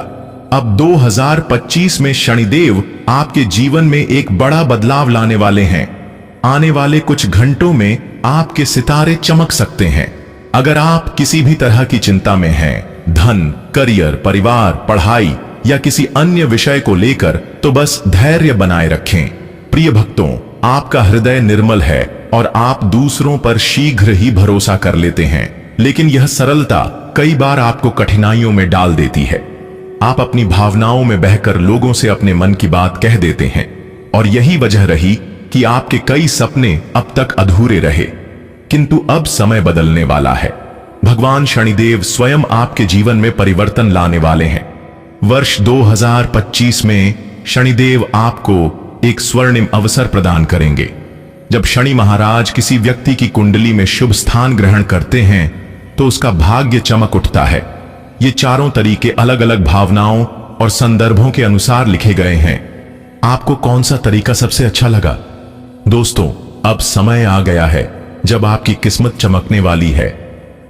Speaker 1: अब 2025 में शनिदेव आपके जीवन में एक बड़ा बदलाव लाने वाले हैं। आने वाले कुछ घंटों में आपके सितारे चमक सकते हैं। अगर आप किसी भी तरह की चिंता में हैं, धन, करियर, परिवार, पढ़ाई या किसी अन्य विषय को लेकर, तो बस धैर्य बनाए रखें। प्रिय भक्तों, आपका हृदय निर्मल है और आप दूसरों पर शीघ्र ही भरोसा कर लेते हैं। लेकिन यह सरलता कई बार आपको कठिनाइयों में डाल देती है। आप अपनी भावनाओं में बहकर लोगों से अपने मन की बात कह देते हैं और यही वजह रही कि आपके कई सपने अब तक अधूरे रहे। किंतु अब समय बदलने वाला है। भगवान शनिदेव स्वयं आपके जीवन में परिवर्तन लाने वाले हैं। वर्ष 2025 में शनिदेव आपको एक स्वर्णिम अवसर प्रदान करेंगे। जब शनि महाराज किसी व्यक्ति की कुंडली में शुभ स्थान ग्रहण करते हैं तो उसका भाग्य चमक उठता है।
Speaker 2: ये चारों तरीके अलग अलग भावनाओं और संदर्भों के अनुसार लिखे गए हैं। आपको कौन सा तरीका सबसे अच्छा लगा? दोस्तों, अब समय आ गया है जब आपकी किस्मत चमकने वाली है।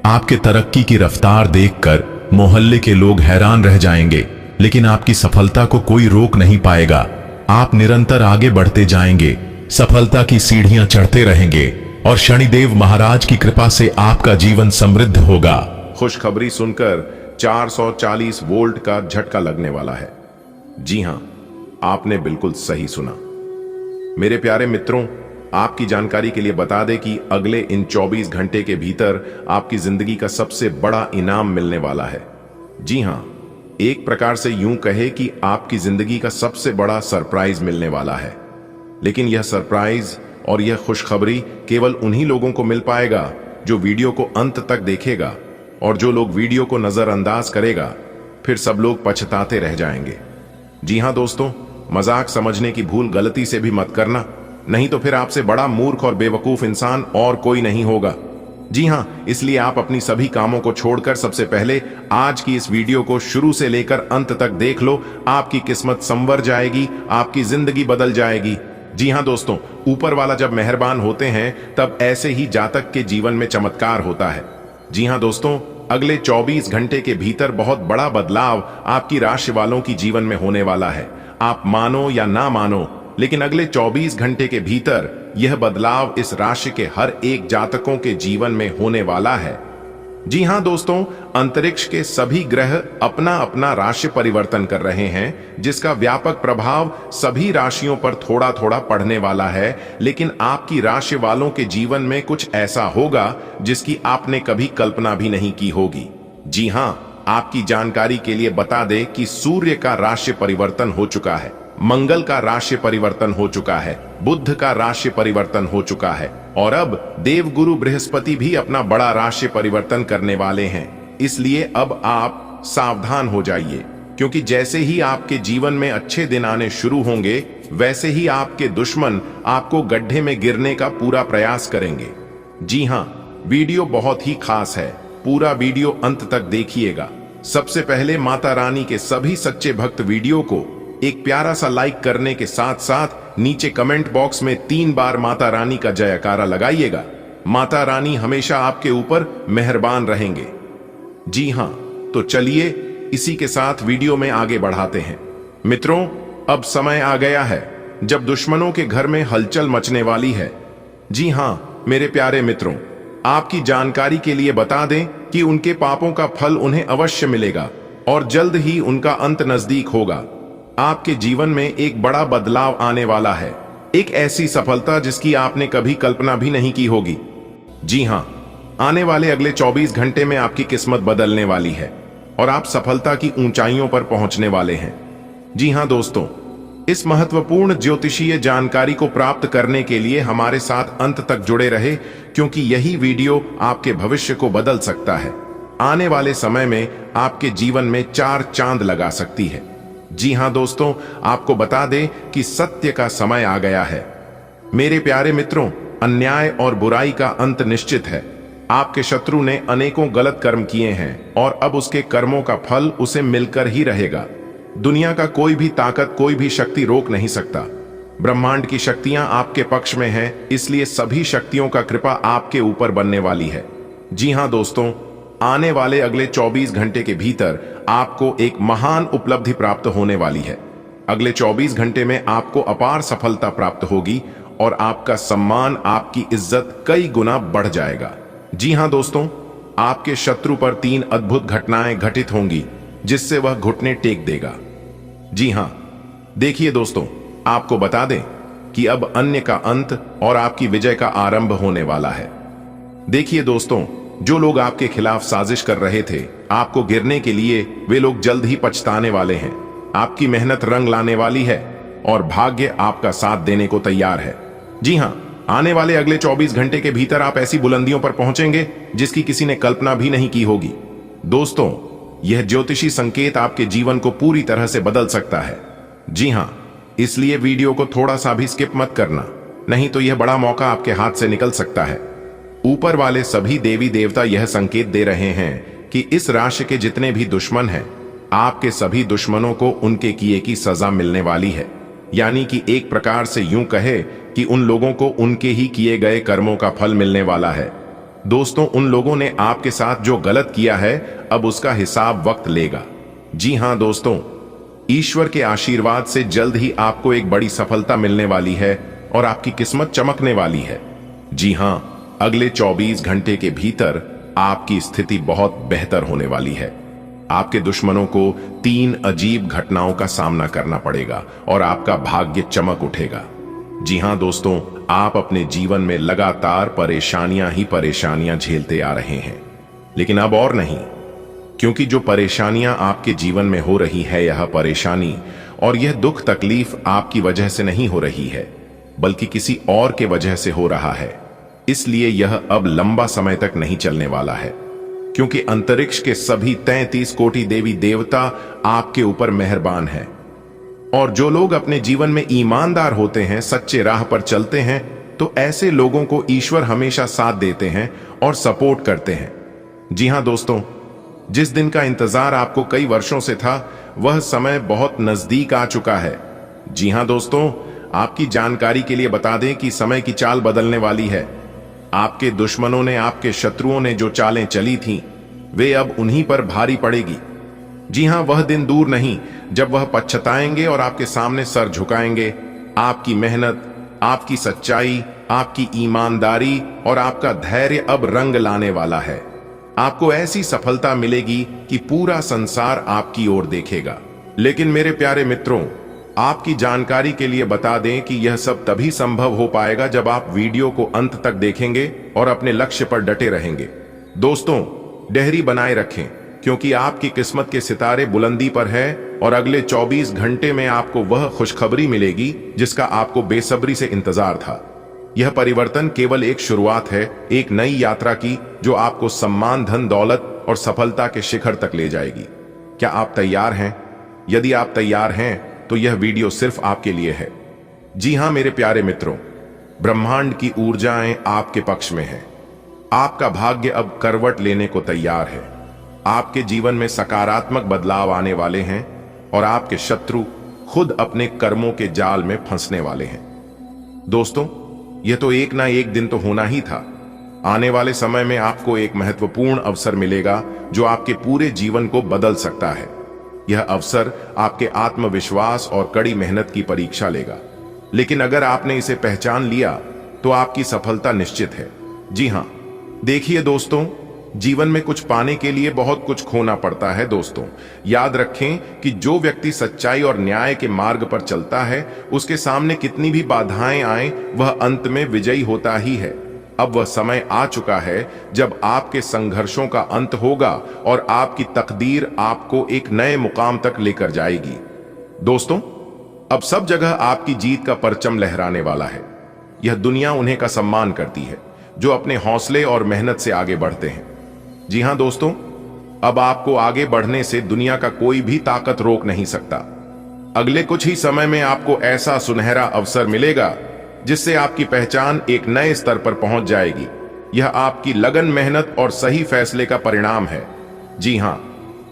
Speaker 2: आपके तरक्की की रफ्तार देखकर मोहल्ले के लोग हैरान रह जाएंगे, लेकिन आपकी सफलता को कोई रोक नहीं पाएगा। आप निरंतर आगे बढ़ते जाएंगे, सफलता की सीढ़ियां चढ़ते रहेंगे और शनिदेव महाराज की कृपा से आपका जीवन समृद्ध होगा।
Speaker 1: खुशखबरी सुनकर 440 वोल्ट का झटका लगने वाला है। जी हां, आपने बिल्कुल सही सुना। मेरे प्यारे मित्रों, आपकी जानकारी के लिए बता दें कि अगले इन 24 घंटे के भीतर आपकी जिंदगी का सबसे बड़ा इनाम मिलने वाला है। जी हां, एक प्रकार से यूं कहे कि आपकी जिंदगी का सबसे बड़ा सरप्राइज मिलने वाला है। लेकिन यह सरप्राइज और यह खुशखबरी केवल उन्हीं लोगों को मिल पाएगा जो वीडियो को अंत तक देखेगा, और जो लोग वीडियो को नजरअंदाज करेगा फिर सब लोग पछताते रह जाएंगे। जी हां दोस्तों, मजाक समझने की भूल गलती से भी मत करना, नहीं तो फिर आपसे बड़ा मूर्ख और बेवकूफ इंसान और कोई नहीं होगा। जी हां, इसलिए आप अपनी सभी कामों को छोड़कर सबसे पहले आज की इस वीडियो को शुरू से लेकर अंत तक देख लो। आपकी किस्मत संवर जाएगी, आपकी जिंदगी बदल जाएगी। जी हां दोस्तों, ऊपर वाला जब मेहरबान होते हैं तब ऐसे ही जातक के जीवन में चमत्कार होता है। जी हां दोस्तों, अगले 24 घंटे के भीतर बहुत बड़ा बदलाव आपकी राशि वालों की जीवन में होने वाला है। आप मानो या ना मानो, लेकिन अगले 24 घंटे के भीतर यह बदलाव इस राशि के हर एक जातकों के जीवन में होने वाला है। जी हां दोस्तों, अंतरिक्ष के सभी ग्रह अपना अपना राशि परिवर्तन कर रहे हैं, जिसका व्यापक प्रभाव सभी राशियों पर थोड़ा थोड़ा पड़ने वाला है। लेकिन आपकी राशि वालों के जीवन में कुछ ऐसा होगा जिसकी आपने कभी कल्पना भी नहीं की होगी। जी हां, आपकी जानकारी के लिए बता दें कि सूर्य का राशि परिवर्तन हो चुका है, मंगल का राशि परिवर्तन हो चुका है, बुध का राशि परिवर्तन हो चुका है, और अब देवगुरु बृहस्पति भी अपना बड़ा राशि परिवर्तन करने वाले हैं। इसलिए अब आप सावधान हो जाइए, क्योंकि जैसे ही आपके जीवन में अच्छे दिन आने शुरू होंगे, वैसे ही आपके दुश्मन आपको गड्ढे में गिरने का पूरा प्रयास करेंगे। जी हां, वीडियो बहुत ही खास है, पूरा वीडियो अंत तक देखिएगा। सबसे पहले माता रानी के सभी सच्चे भक्त वीडियो को एक प्यारा सा लाइक करने के साथ साथ नीचे कमेंट बॉक्स में 3 बार माता रानी का जयकारा लगाइएगा। माता रानी हमेशा आपके ऊपर मेहरबान रहेंगे। जी हां, तो चलिए इसी के साथ वीडियो में आगे बढ़ाते हैं। मित्रों, अब समय आ गया है जब दुश्मनों के घर में हलचल मचने वाली है। जी हां मेरे प्यारे मित्रों, आपकी जानकारी के लिए बता दें कि उनके पापों का फल उन्हें अवश्य मिलेगा और जल्द ही उनका अंत नजदीक होगा। आपके जीवन में एक बड़ा बदलाव आने वाला है, एक ऐसी सफलता जिसकी आपने कभी कल्पना भी नहीं की होगी। जी हां, आने वाले अगले 24 घंटे में आपकी किस्मत बदलने वाली है और आप सफलता की ऊंचाइयों पर पहुंचने वाले हैं। जी हां दोस्तों, इस महत्वपूर्ण ज्योतिषीय जानकारी को प्राप्त करने के लिए हमारे साथ अंत तक जुड़े रहे, क्योंकि यही वीडियो आपके भविष्य को बदल सकता है। आने वाले समय में आपके जीवन में 4 चांद लगा सकती है। जी हां दोस्तों, आपको बता दें कि सत्य का समय आ गया है। मेरे प्यारे मित्रों, अन्याय और बुराई का अंत निश्चित है। आपके शत्रु ने अनेकों गलत कर्म किए हैं और अब उसके कर्मों का फल उसे मिलकर ही रहेगा। दुनिया का कोई भी ताकत, कोई भी शक्ति रोक नहीं सकता। ब्रह्मांड की शक्तियां आपके पक्ष में हैं, इसलिए सभी शक्तियों का कृपा आपके ऊपर बनने वाली है। जी हां दोस्तों, आने वाले अगले 24 घंटे के भीतर आपको एक महान उपलब्धि प्राप्त होने वाली है। अगले 24 घंटे में आपको अपार सफलता प्राप्त होगी और आपका सम्मान, आपकी इज्जत कई गुना बढ़ जाएगा। जी हां दोस्तों, आपके शत्रु पर 3 अद्भुत घटनाएं घटित होंगी जिससे वह घुटने टेक देगा। जी हां, देखिए दोस्तों, आपको बता दें कि अब अन्य का अंत और आपकी विजय का आरंभ होने वाला है। देखिए दोस्तों, जो लोग आपके खिलाफ साजिश कर रहे थे आपको गिरने के लिए, वे लोग जल्द ही पछताने वाले हैं। आपकी मेहनत रंग लाने वाली है और भाग्य आपका साथ देने को तैयार है। जी हां, आने वाले अगले 24 घंटे के भीतर आप ऐसी बुलंदियों पर पहुंचेंगे जिसकी किसी ने कल्पना भी नहीं की होगी। दोस्तों, यह ज्योतिषी संकेत आपके जीवन को पूरी तरह से बदल सकता है। जी हां, इसलिए वीडियो को थोड़ा सा भी स्किप मत करना, नहीं तो यह बड़ा मौका आपके हाथ से निकल सकता है। ऊपर वाले सभी देवी देवता यह संकेत दे रहे हैं कि इस राशि के जितने भी दुश्मन हैं, आपके सभी दुश्मनों को उनके किए की सजा मिलने वाली है। यानी कि एक प्रकार से यूं कहे कि उन लोगों को उनके ही किए गए कर्मों का फल मिलने वाला है। दोस्तों, उन लोगों ने आपके साथ जो गलत किया है, अब उसका हिसाब वक्त लेगा। जी हां दोस्तों, ईश्वर के आशीर्वाद से जल्द ही आपको एक बड़ी सफलता मिलने वाली है और आपकी किस्मत चमकने वाली है। जी हां, अगले 24 घंटे के भीतर आपकी स्थिति बहुत बेहतर होने वाली है। आपके दुश्मनों को 3 अजीब घटनाओं का सामना करना पड़ेगा और आपका भाग्य चमक उठेगा। जी हां दोस्तों, आप अपने जीवन में लगातार परेशानियां ही परेशानियां झेलते आ रहे हैं, लेकिन अब और नहीं, क्योंकि जो परेशानियां आपके जीवन में हो रही है, यह परेशानी और यह दुख तकलीफ आपकी वजह से नहीं हो रही है, बल्कि किसी और के वजह से हो रहा है। इसलिए यह अब लंबा समय तक नहीं चलने वाला है, क्योंकि अंतरिक्ष के सभी 33 कोटि देवी देवता आपके ऊपर मेहरबान हैं। और जो लोग अपने जीवन में ईमानदार होते हैं, सच्चे राह पर चलते हैं, तो ऐसे लोगों को ईश्वर हमेशा साथ देते हैं और सपोर्ट करते हैं। जी हां दोस्तों, जिस दिन का इंतजार आपको कई वर्षों से था, वह समय बहुत नजदीक आ चुका है। जी हां दोस्तों, आपकी जानकारी के लिए बता दें कि समय की चाल बदलने वाली है। आपके दुश्मनों ने, आपके शत्रुओं ने जो चालें चली थीं, वे अब उन्हीं पर भारी पड़ेगी। जी हां, वह दिन दूर नहीं जब वह पछताएंगे और आपके सामने सर झुकाएंगे। आपकी मेहनत, आपकी सच्चाई, आपकी ईमानदारी और आपका धैर्य अब रंग लाने वाला है। आपको ऐसी सफलता मिलेगी कि पूरा संसार आपकी ओर देखेगा। लेकिन मेरे प्यारे मित्रों, आपकी जानकारी के लिए बता दें कि यह सब तभी संभव हो पाएगा जब आप वीडियो को अंत तक देखेंगे और अपने लक्ष्य पर डटे रहेंगे। दोस्तों, धैर्य बनाए रखें, क्योंकि आपकी किस्मत के सितारे बुलंदी पर है और अगले 24 घंटे में आपको वह खुशखबरी मिलेगी जिसका आपको बेसब्री से इंतजार था। यह परिवर्तन केवल एक शुरुआत है, एक नई यात्रा की, जो आपको सम्मान, धन, दौलत और सफलता के शिखर तक ले जाएगी। क्या आप तैयार हैं? यदि आप तैयार हैं तो यह वीडियो सिर्फ आपके लिए है। जी हां मेरे प्यारे मित्रों, ब्रह्मांड की ऊर्जाएं आपके पक्ष में हैं। आपका भाग्य अब करवट लेने को तैयार है। आपके जीवन में सकारात्मक बदलाव आने वाले हैं और आपके शत्रु खुद अपने कर्मों के जाल में फंसने वाले हैं। दोस्तों, यह तो एक ना एक दिन तो होना ही था। आने वाले समय में आपको एक महत्वपूर्ण अवसर मिलेगा जो आपके पूरे जीवन को बदल सकता है। यह अवसर आपके आत्मविश्वास और कड़ी मेहनत की परीक्षा लेगा, लेकिन अगर आपने इसे पहचान लिया तो आपकी सफलता निश्चित है। जी हां, देखिए दोस्तों, जीवन में कुछ पाने के लिए बहुत कुछ खोना पड़ता है। दोस्तों, याद रखें कि जो व्यक्ति सच्चाई और न्याय के मार्ग पर चलता है, उसके सामने कितनी भी बाधाएं आए, वह अंत में विजयी होता ही है। अब वह समय आ चुका है जब आपके संघर्षों का अंत होगा और आपकी तकदीर आपको एक नए मुकाम तक लेकर जाएगी। दोस्तों, अब सब जगह आपकी जीत का परचम लहराने वाला है। यह दुनिया उन्हें का सम्मान करती है जो अपने हौसले और मेहनत से आगे बढ़ते हैं। जी हां दोस्तों, अब आपको आगे बढ़ने से दुनिया का कोई भी ताकत रोक नहीं सकता। अगले कुछ ही समय में आपको ऐसा सुनहरा अवसर मिलेगा जिससे आपकी पहचान एक नए स्तर पर पहुंच जाएगी। यह आपकी लगन, मेहनत और सही फैसले का परिणाम है। जी हां,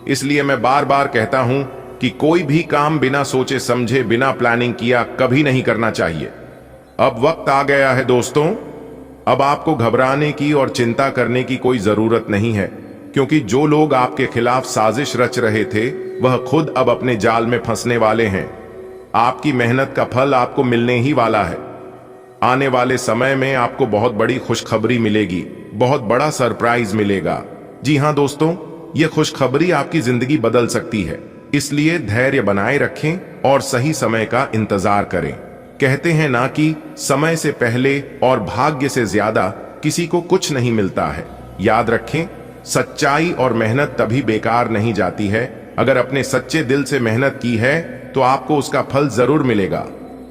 Speaker 1: इसलिए मैं बार बार कहता हूं कि कोई भी काम बिना सोचे समझे, बिना प्लानिंग किया कभी नहीं करना चाहिए। अब वक्त आ गया है दोस्तों, अब आपको घबराने की और चिंता करने की कोई जरूरत नहीं है, क्योंकि जो लोग आपके खिलाफ साजिश रच रहे थे, वह खुद अब अपने जाल में फंसने वाले हैं। आपकी मेहनत का फल आपको मिलने ही वाला है। आने वाले समय में आपको बहुत बड़ी खुशखबरी मिलेगी, बहुत बड़ा सरप्राइज मिलेगा। जी हां दोस्तों, यह खुशखबरी आपकी जिंदगी बदल सकती है। इसलिए धैर्य बनाए रखें और सही समय का इंतजार करें। कहते हैं ना कि समय से पहले और भाग्य से ज्यादा किसी को कुछ नहीं मिलता है। याद रखें, सच्चाई और मेहनत तभी बेकार नहीं जाती है। अगर अपने सच्चे दिल से मेहनत की है तो आपको उसका फल जरूर मिलेगा।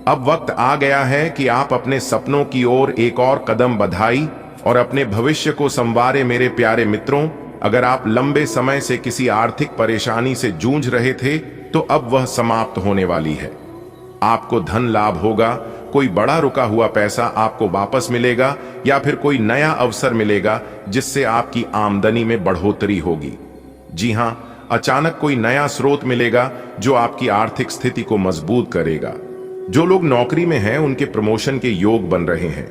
Speaker 1: अब वक्त आ गया है कि आप अपने सपनों की ओर एक और कदम बढ़ाई और अपने भविष्य को संवारे। मेरे प्यारे मित्रों, अगर आप लंबे समय से किसी आर्थिक परेशानी से जूझ रहे थे तो अब वह समाप्त होने वाली है। आपको धन लाभ होगा, कोई बड़ा रुका हुआ पैसा आपको वापस मिलेगा या फिर कोई नया अवसर मिलेगा जिससे आपकी आमदनी में बढ़ोतरी होगी। जी हां, अचानक कोई नया स्रोत मिलेगा जो आपकी आर्थिक स्थिति को मजबूत करेगा। जो लोग नौकरी में हैं उनके प्रमोशन के योग बन रहे हैं।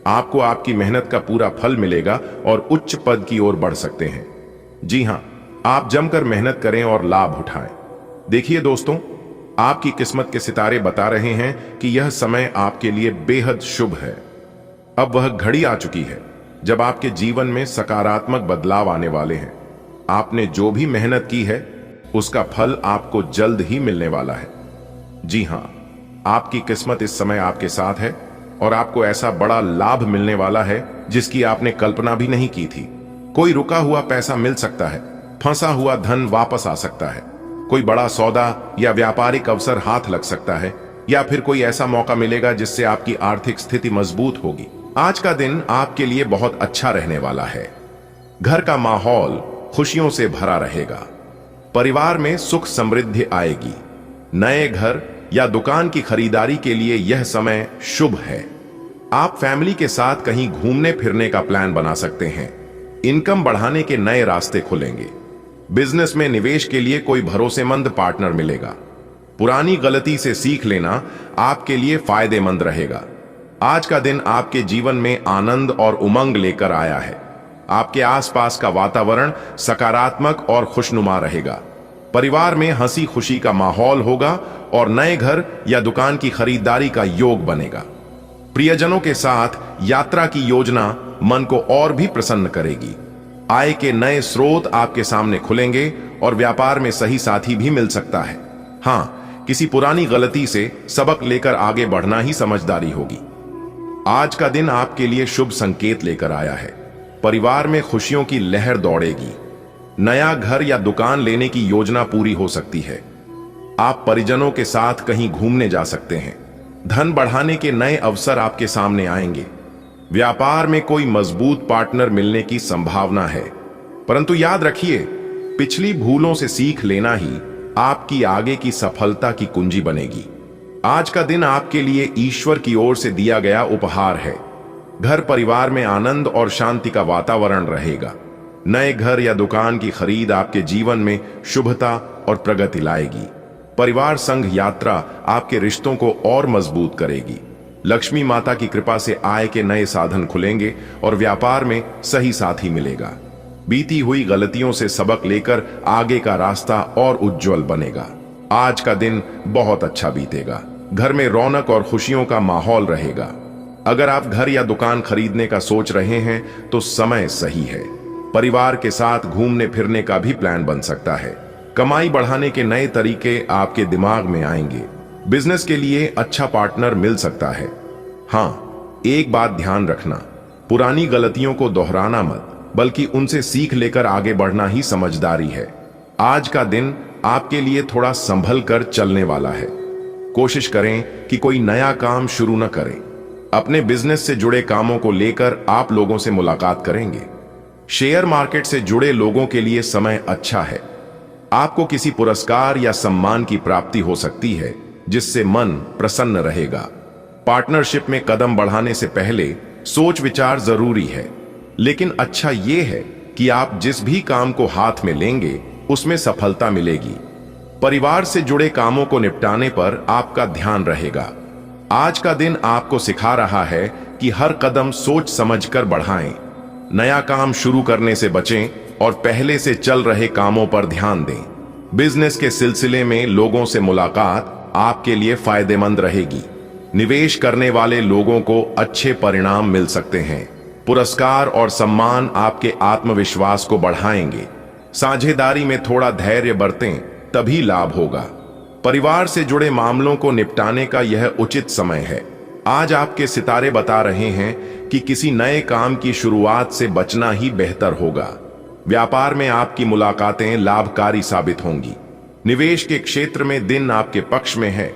Speaker 1: आपको आपकी मेहनत का पूरा फल मिलेगा और उच्च पद की ओर बढ़ सकते हैं। जी हां, आप जमकर मेहनत करें और लाभ उठाएं। देखिए दोस्तों, आपकी किस्मत के सितारे बता रहे हैं कि यह समय आपके लिए बेहद शुभ है। अब वह घड़ी आ चुकी है जब आपके जीवन में सकारात्मक बदलाव आने वाले हैं। आपने जो भी मेहनत की है उसका फल आपको जल्द ही मिलने वाला है। जी हां, आपकी किस्मत इस समय आपके साथ है और आपको ऐसा बड़ा लाभ मिलने वाला है जिसकी आपने कल्पना भी नहीं की थी। कोई रुका हुआ पैसा मिल सकता है, फंसा हुआ धन वापस आ सकता है, कोई बड़ा सौदा या व्यापारिक अवसर हाथ लग सकता है, या फिर कोई ऐसा मौका मिलेगा जिससे आपकी आर्थिक स्थिति मजबूत होगी। आज का दिन आपके लिए बहुत अच्छा रहने वाला है। घर का माहौल खुशियों से भरा रहेगा। परिवार में सुख समृद्धि आएगी। नए घर या दुकान की खरीदारी के लिए यह समय शुभ है। आप फैमिली के साथ कहीं घूमने फिरने का प्लान बना सकते हैं। इनकम बढ़ाने के नए रास्ते खुलेंगे। बिजनेस में निवेश के लिए कोई भरोसेमंद पार्टनर मिलेगा। पुरानी गलती से सीख लेना आपके लिए फायदेमंद रहेगा। आज का दिन आपके जीवन में आनंद और उमंग लेकर आया है। आपके आसपास का वातावरण सकारात्मक और खुशनुमा रहेगा। परिवार में हंसी खुशी का माहौल होगा और नए घर या दुकान की खरीदारी का योग बनेगा। प्रियजनों के साथ यात्रा की योजना मन को और भी प्रसन्न करेगी। आय के नए स्रोत आपके सामने खुलेंगे और व्यापार में सही साथी भी मिल सकता है। हां, किसी पुरानी गलती से सबक लेकर आगे बढ़ना ही समझदारी होगी। आज का दिन आपके लिए शुभ संकेत लेकर आया है। परिवार में खुशियों की लहर दौड़ेगी। नया घर या दुकान लेने की योजना पूरी हो सकती है। आप परिजनों के साथ कहीं घूमने जा सकते हैं। धन बढ़ाने के नए अवसर आपके सामने आएंगे। व्यापार में कोई मजबूत पार्टनर मिलने की संभावना है। परंतु याद रखिए, पिछली भूलों से सीख लेना ही आपकी आगे की सफलता की कुंजी बनेगी। आज का दिन आपके लिए ईश्वर की ओर से दिया गया उपहार है। घर परिवार में आनंद और शांति का वातावरण रहेगा। नए घर या दुकान की खरीद आपके जीवन में शुभता और प्रगति लाएगी। परिवार संग यात्रा आपके रिश्तों को और मजबूत करेगी। लक्ष्मी माता की कृपा से आय के नए साधन खुलेंगे और व्यापार में सही साथी मिलेगा। बीती हुई गलतियों से सबक लेकर आगे का रास्ता और उज्जवल बनेगा। आज का दिन बहुत अच्छा बीतेगा। घर में रौनक और खुशियों का माहौल रहेगा। अगर आप घर या दुकान खरीदने का सोच रहे हैं तो समय सही है। परिवार के साथ घूमने फिरने का भी प्लान बन सकता है। कमाई बढ़ाने के नए तरीके आपके दिमाग में आएंगे। बिजनेस के लिए अच्छा पार्टनर मिल सकता है। हां, एक बात ध्यान रखना, पुरानी गलतियों को दोहराना मत, बल्कि उनसे सीख लेकर आगे बढ़ना ही समझदारी है। आज का दिन आपके लिए थोड़ा संभल कर चलने वाला है। कोशिश करें कि कोई नया काम शुरू न करें। अपने बिजनेस से जुड़े कामों को लेकर आप लोगों से मुलाकात करेंगे। शेयर मार्केट से जुड़े लोगों के लिए समय अच्छा है। आपको किसी पुरस्कार या सम्मान की प्राप्ति हो सकती है जिससे मन प्रसन्न रहेगा। पार्टनरशिप में कदम बढ़ाने से पहले सोच विचार जरूरी है, लेकिन अच्छा यह है कि आप जिस भी काम को हाथ में लेंगे उसमें सफलता मिलेगी। परिवार से जुड़े कामों को निपटाने पर आपका ध्यान रहेगा। आज का दिन आपको सिखा रहा है कि हर कदम सोच समझकर बढ़ाएं। नया काम शुरू करने से बचें और पहले से चल रहे कामों पर ध्यान दें। बिजनेस के सिलसिले में लोगों से मुलाकात आपके लिए फायदेमंद रहेगी। निवेश करने वाले लोगों को अच्छे परिणाम मिल सकते हैं। पुरस्कार और सम्मान आपके आत्मविश्वास को बढ़ाएंगे। साझेदारी में थोड़ा धैर्य बरतें, तभी लाभ होगा। परिवार से जुड़े मामलों को निपटाने का यह उचित समय है। आज आपके सितारे बता रहे हैं कि किसी नए काम की शुरुआत से बचना ही बेहतर होगा। व्यापार में आपकी मुलाकातें लाभकारी साबित होंगी। निवेश के क्षेत्र में दिन आपके पक्ष में है।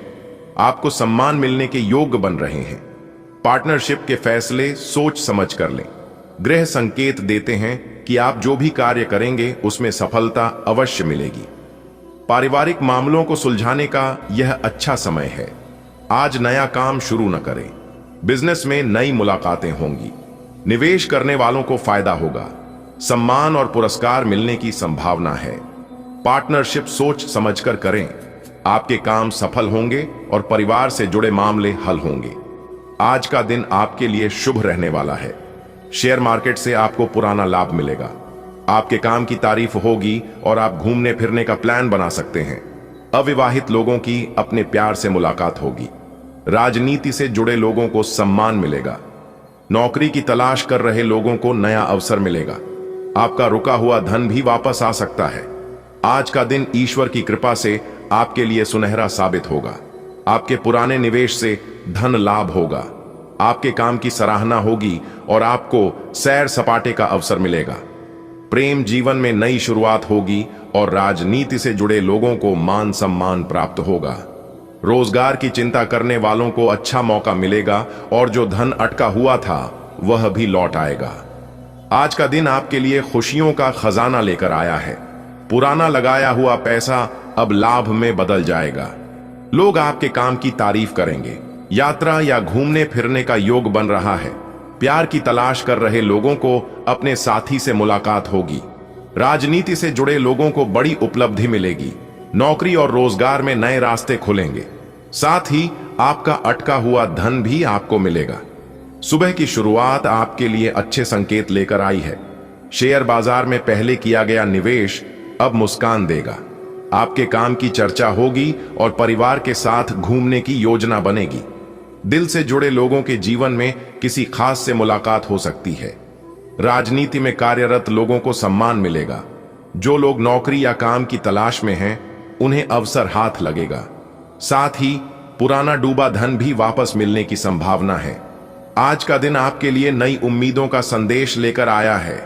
Speaker 1: आपको सम्मान मिलने के योग्य बन रहे हैं। पार्टनरशिप के फैसले सोच समझ कर लें। ग्रह संकेत देते हैं कि आप जो भी कार्य करेंगे उसमें सफलता अवश्य मिलेगी। पारिवारिक मामलों को सुलझाने का यह अच्छा समय है। आज नया काम शुरू न करें। बिजनेस में नई मुलाकातें होंगी। निवेश करने वालों को फायदा होगा। सम्मान और पुरस्कार मिलने की संभावना है। पार्टनरशिप सोच समझकर करें। आपके काम सफल होंगे और परिवार से जुड़े मामले हल होंगे। आज का दिन आपके लिए शुभ रहने वाला है। शेयर मार्केट से आपको पुराना लाभ मिलेगा। आपके काम की तारीफ होगी और आप घूमने फिरने का प्लान बना सकते हैं। अविवाहित लोगों की अपने प्यार से मुलाकात होगी। राजनीति से जुड़े लोगों को सम्मान मिलेगा। नौकरी की तलाश कर रहे लोगों को नया अवसर मिलेगा। आपका रुका हुआ धन भी वापस आ सकता है। आज का दिन ईश्वर की कृपा से आपके लिए सुनहरा साबित होगा। आपके पुराने निवेश से धन लाभ होगा। आपके काम की सराहना होगी और आपको सैर सपाटे का अवसर मिलेगा। प्रेम जीवन में नई शुरुआत होगी और राजनीति से जुड़े लोगों को मान सम्मान प्राप्त होगा। रोजगार की चिंता करने वालों को अच्छा मौका मिलेगा और जो धन अटका हुआ था वह भी लौट आएगा। आज का दिन आपके लिए खुशियों का खजाना लेकर आया है। पुराना लगाया हुआ पैसा अब लाभ में बदल जाएगा। लोग आपके काम की तारीफ करेंगे। यात्रा या घूमने फिरने का योग बन रहा है। प्यार की तलाश कर रहे लोगों को अपने साथी से मुलाकात होगी। राजनीति से जुड़े लोगों को बड़ी उपलब्धि मिलेगी। नौकरी और रोजगार में नए रास्ते खुलेंगे। साथ ही आपका अटका हुआ धन भी आपको मिलेगा। सुबह की शुरुआत आपके लिए अच्छे संकेत लेकर आई है। शेयर बाजार में पहले किया गया निवेश अब मुस्कान देगा। आपके काम की चर्चा होगी और परिवार के साथ घूमने की योजना बनेगी। दिल से जुड़े लोगों के जीवन में किसी खास से मुलाकात हो सकती है। राजनीति में कार्यरत लोगों को सम्मान मिलेगा। जो लोग नौकरी या काम की तलाश में हैं, उन्हें अवसर हाथ लगेगा। साथ ही पुराना डूबा धन भी वापस मिलने की संभावना है। आज का दिन आपके लिए नई उम्मीदों का संदेश लेकर आया है।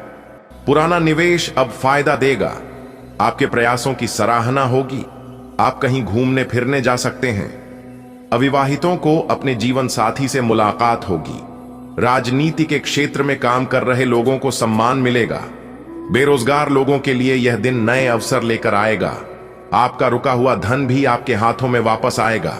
Speaker 1: पुराना निवेश अब फायदा देगा। आपके प्रयासों की सराहना होगी। आप कहीं घूमने फिरने जा सकते हैं। अविवाहितों को अपने जीवन साथी से मुलाकात होगी। राजनीति के क्षेत्र में काम कर रहे लोगों को सम्मान मिलेगा। बेरोजगार लोगों के लिए यह दिन नए अवसर लेकर आएगा। आपका रुका हुआ धन भी आपके हाथों में वापस आएगा।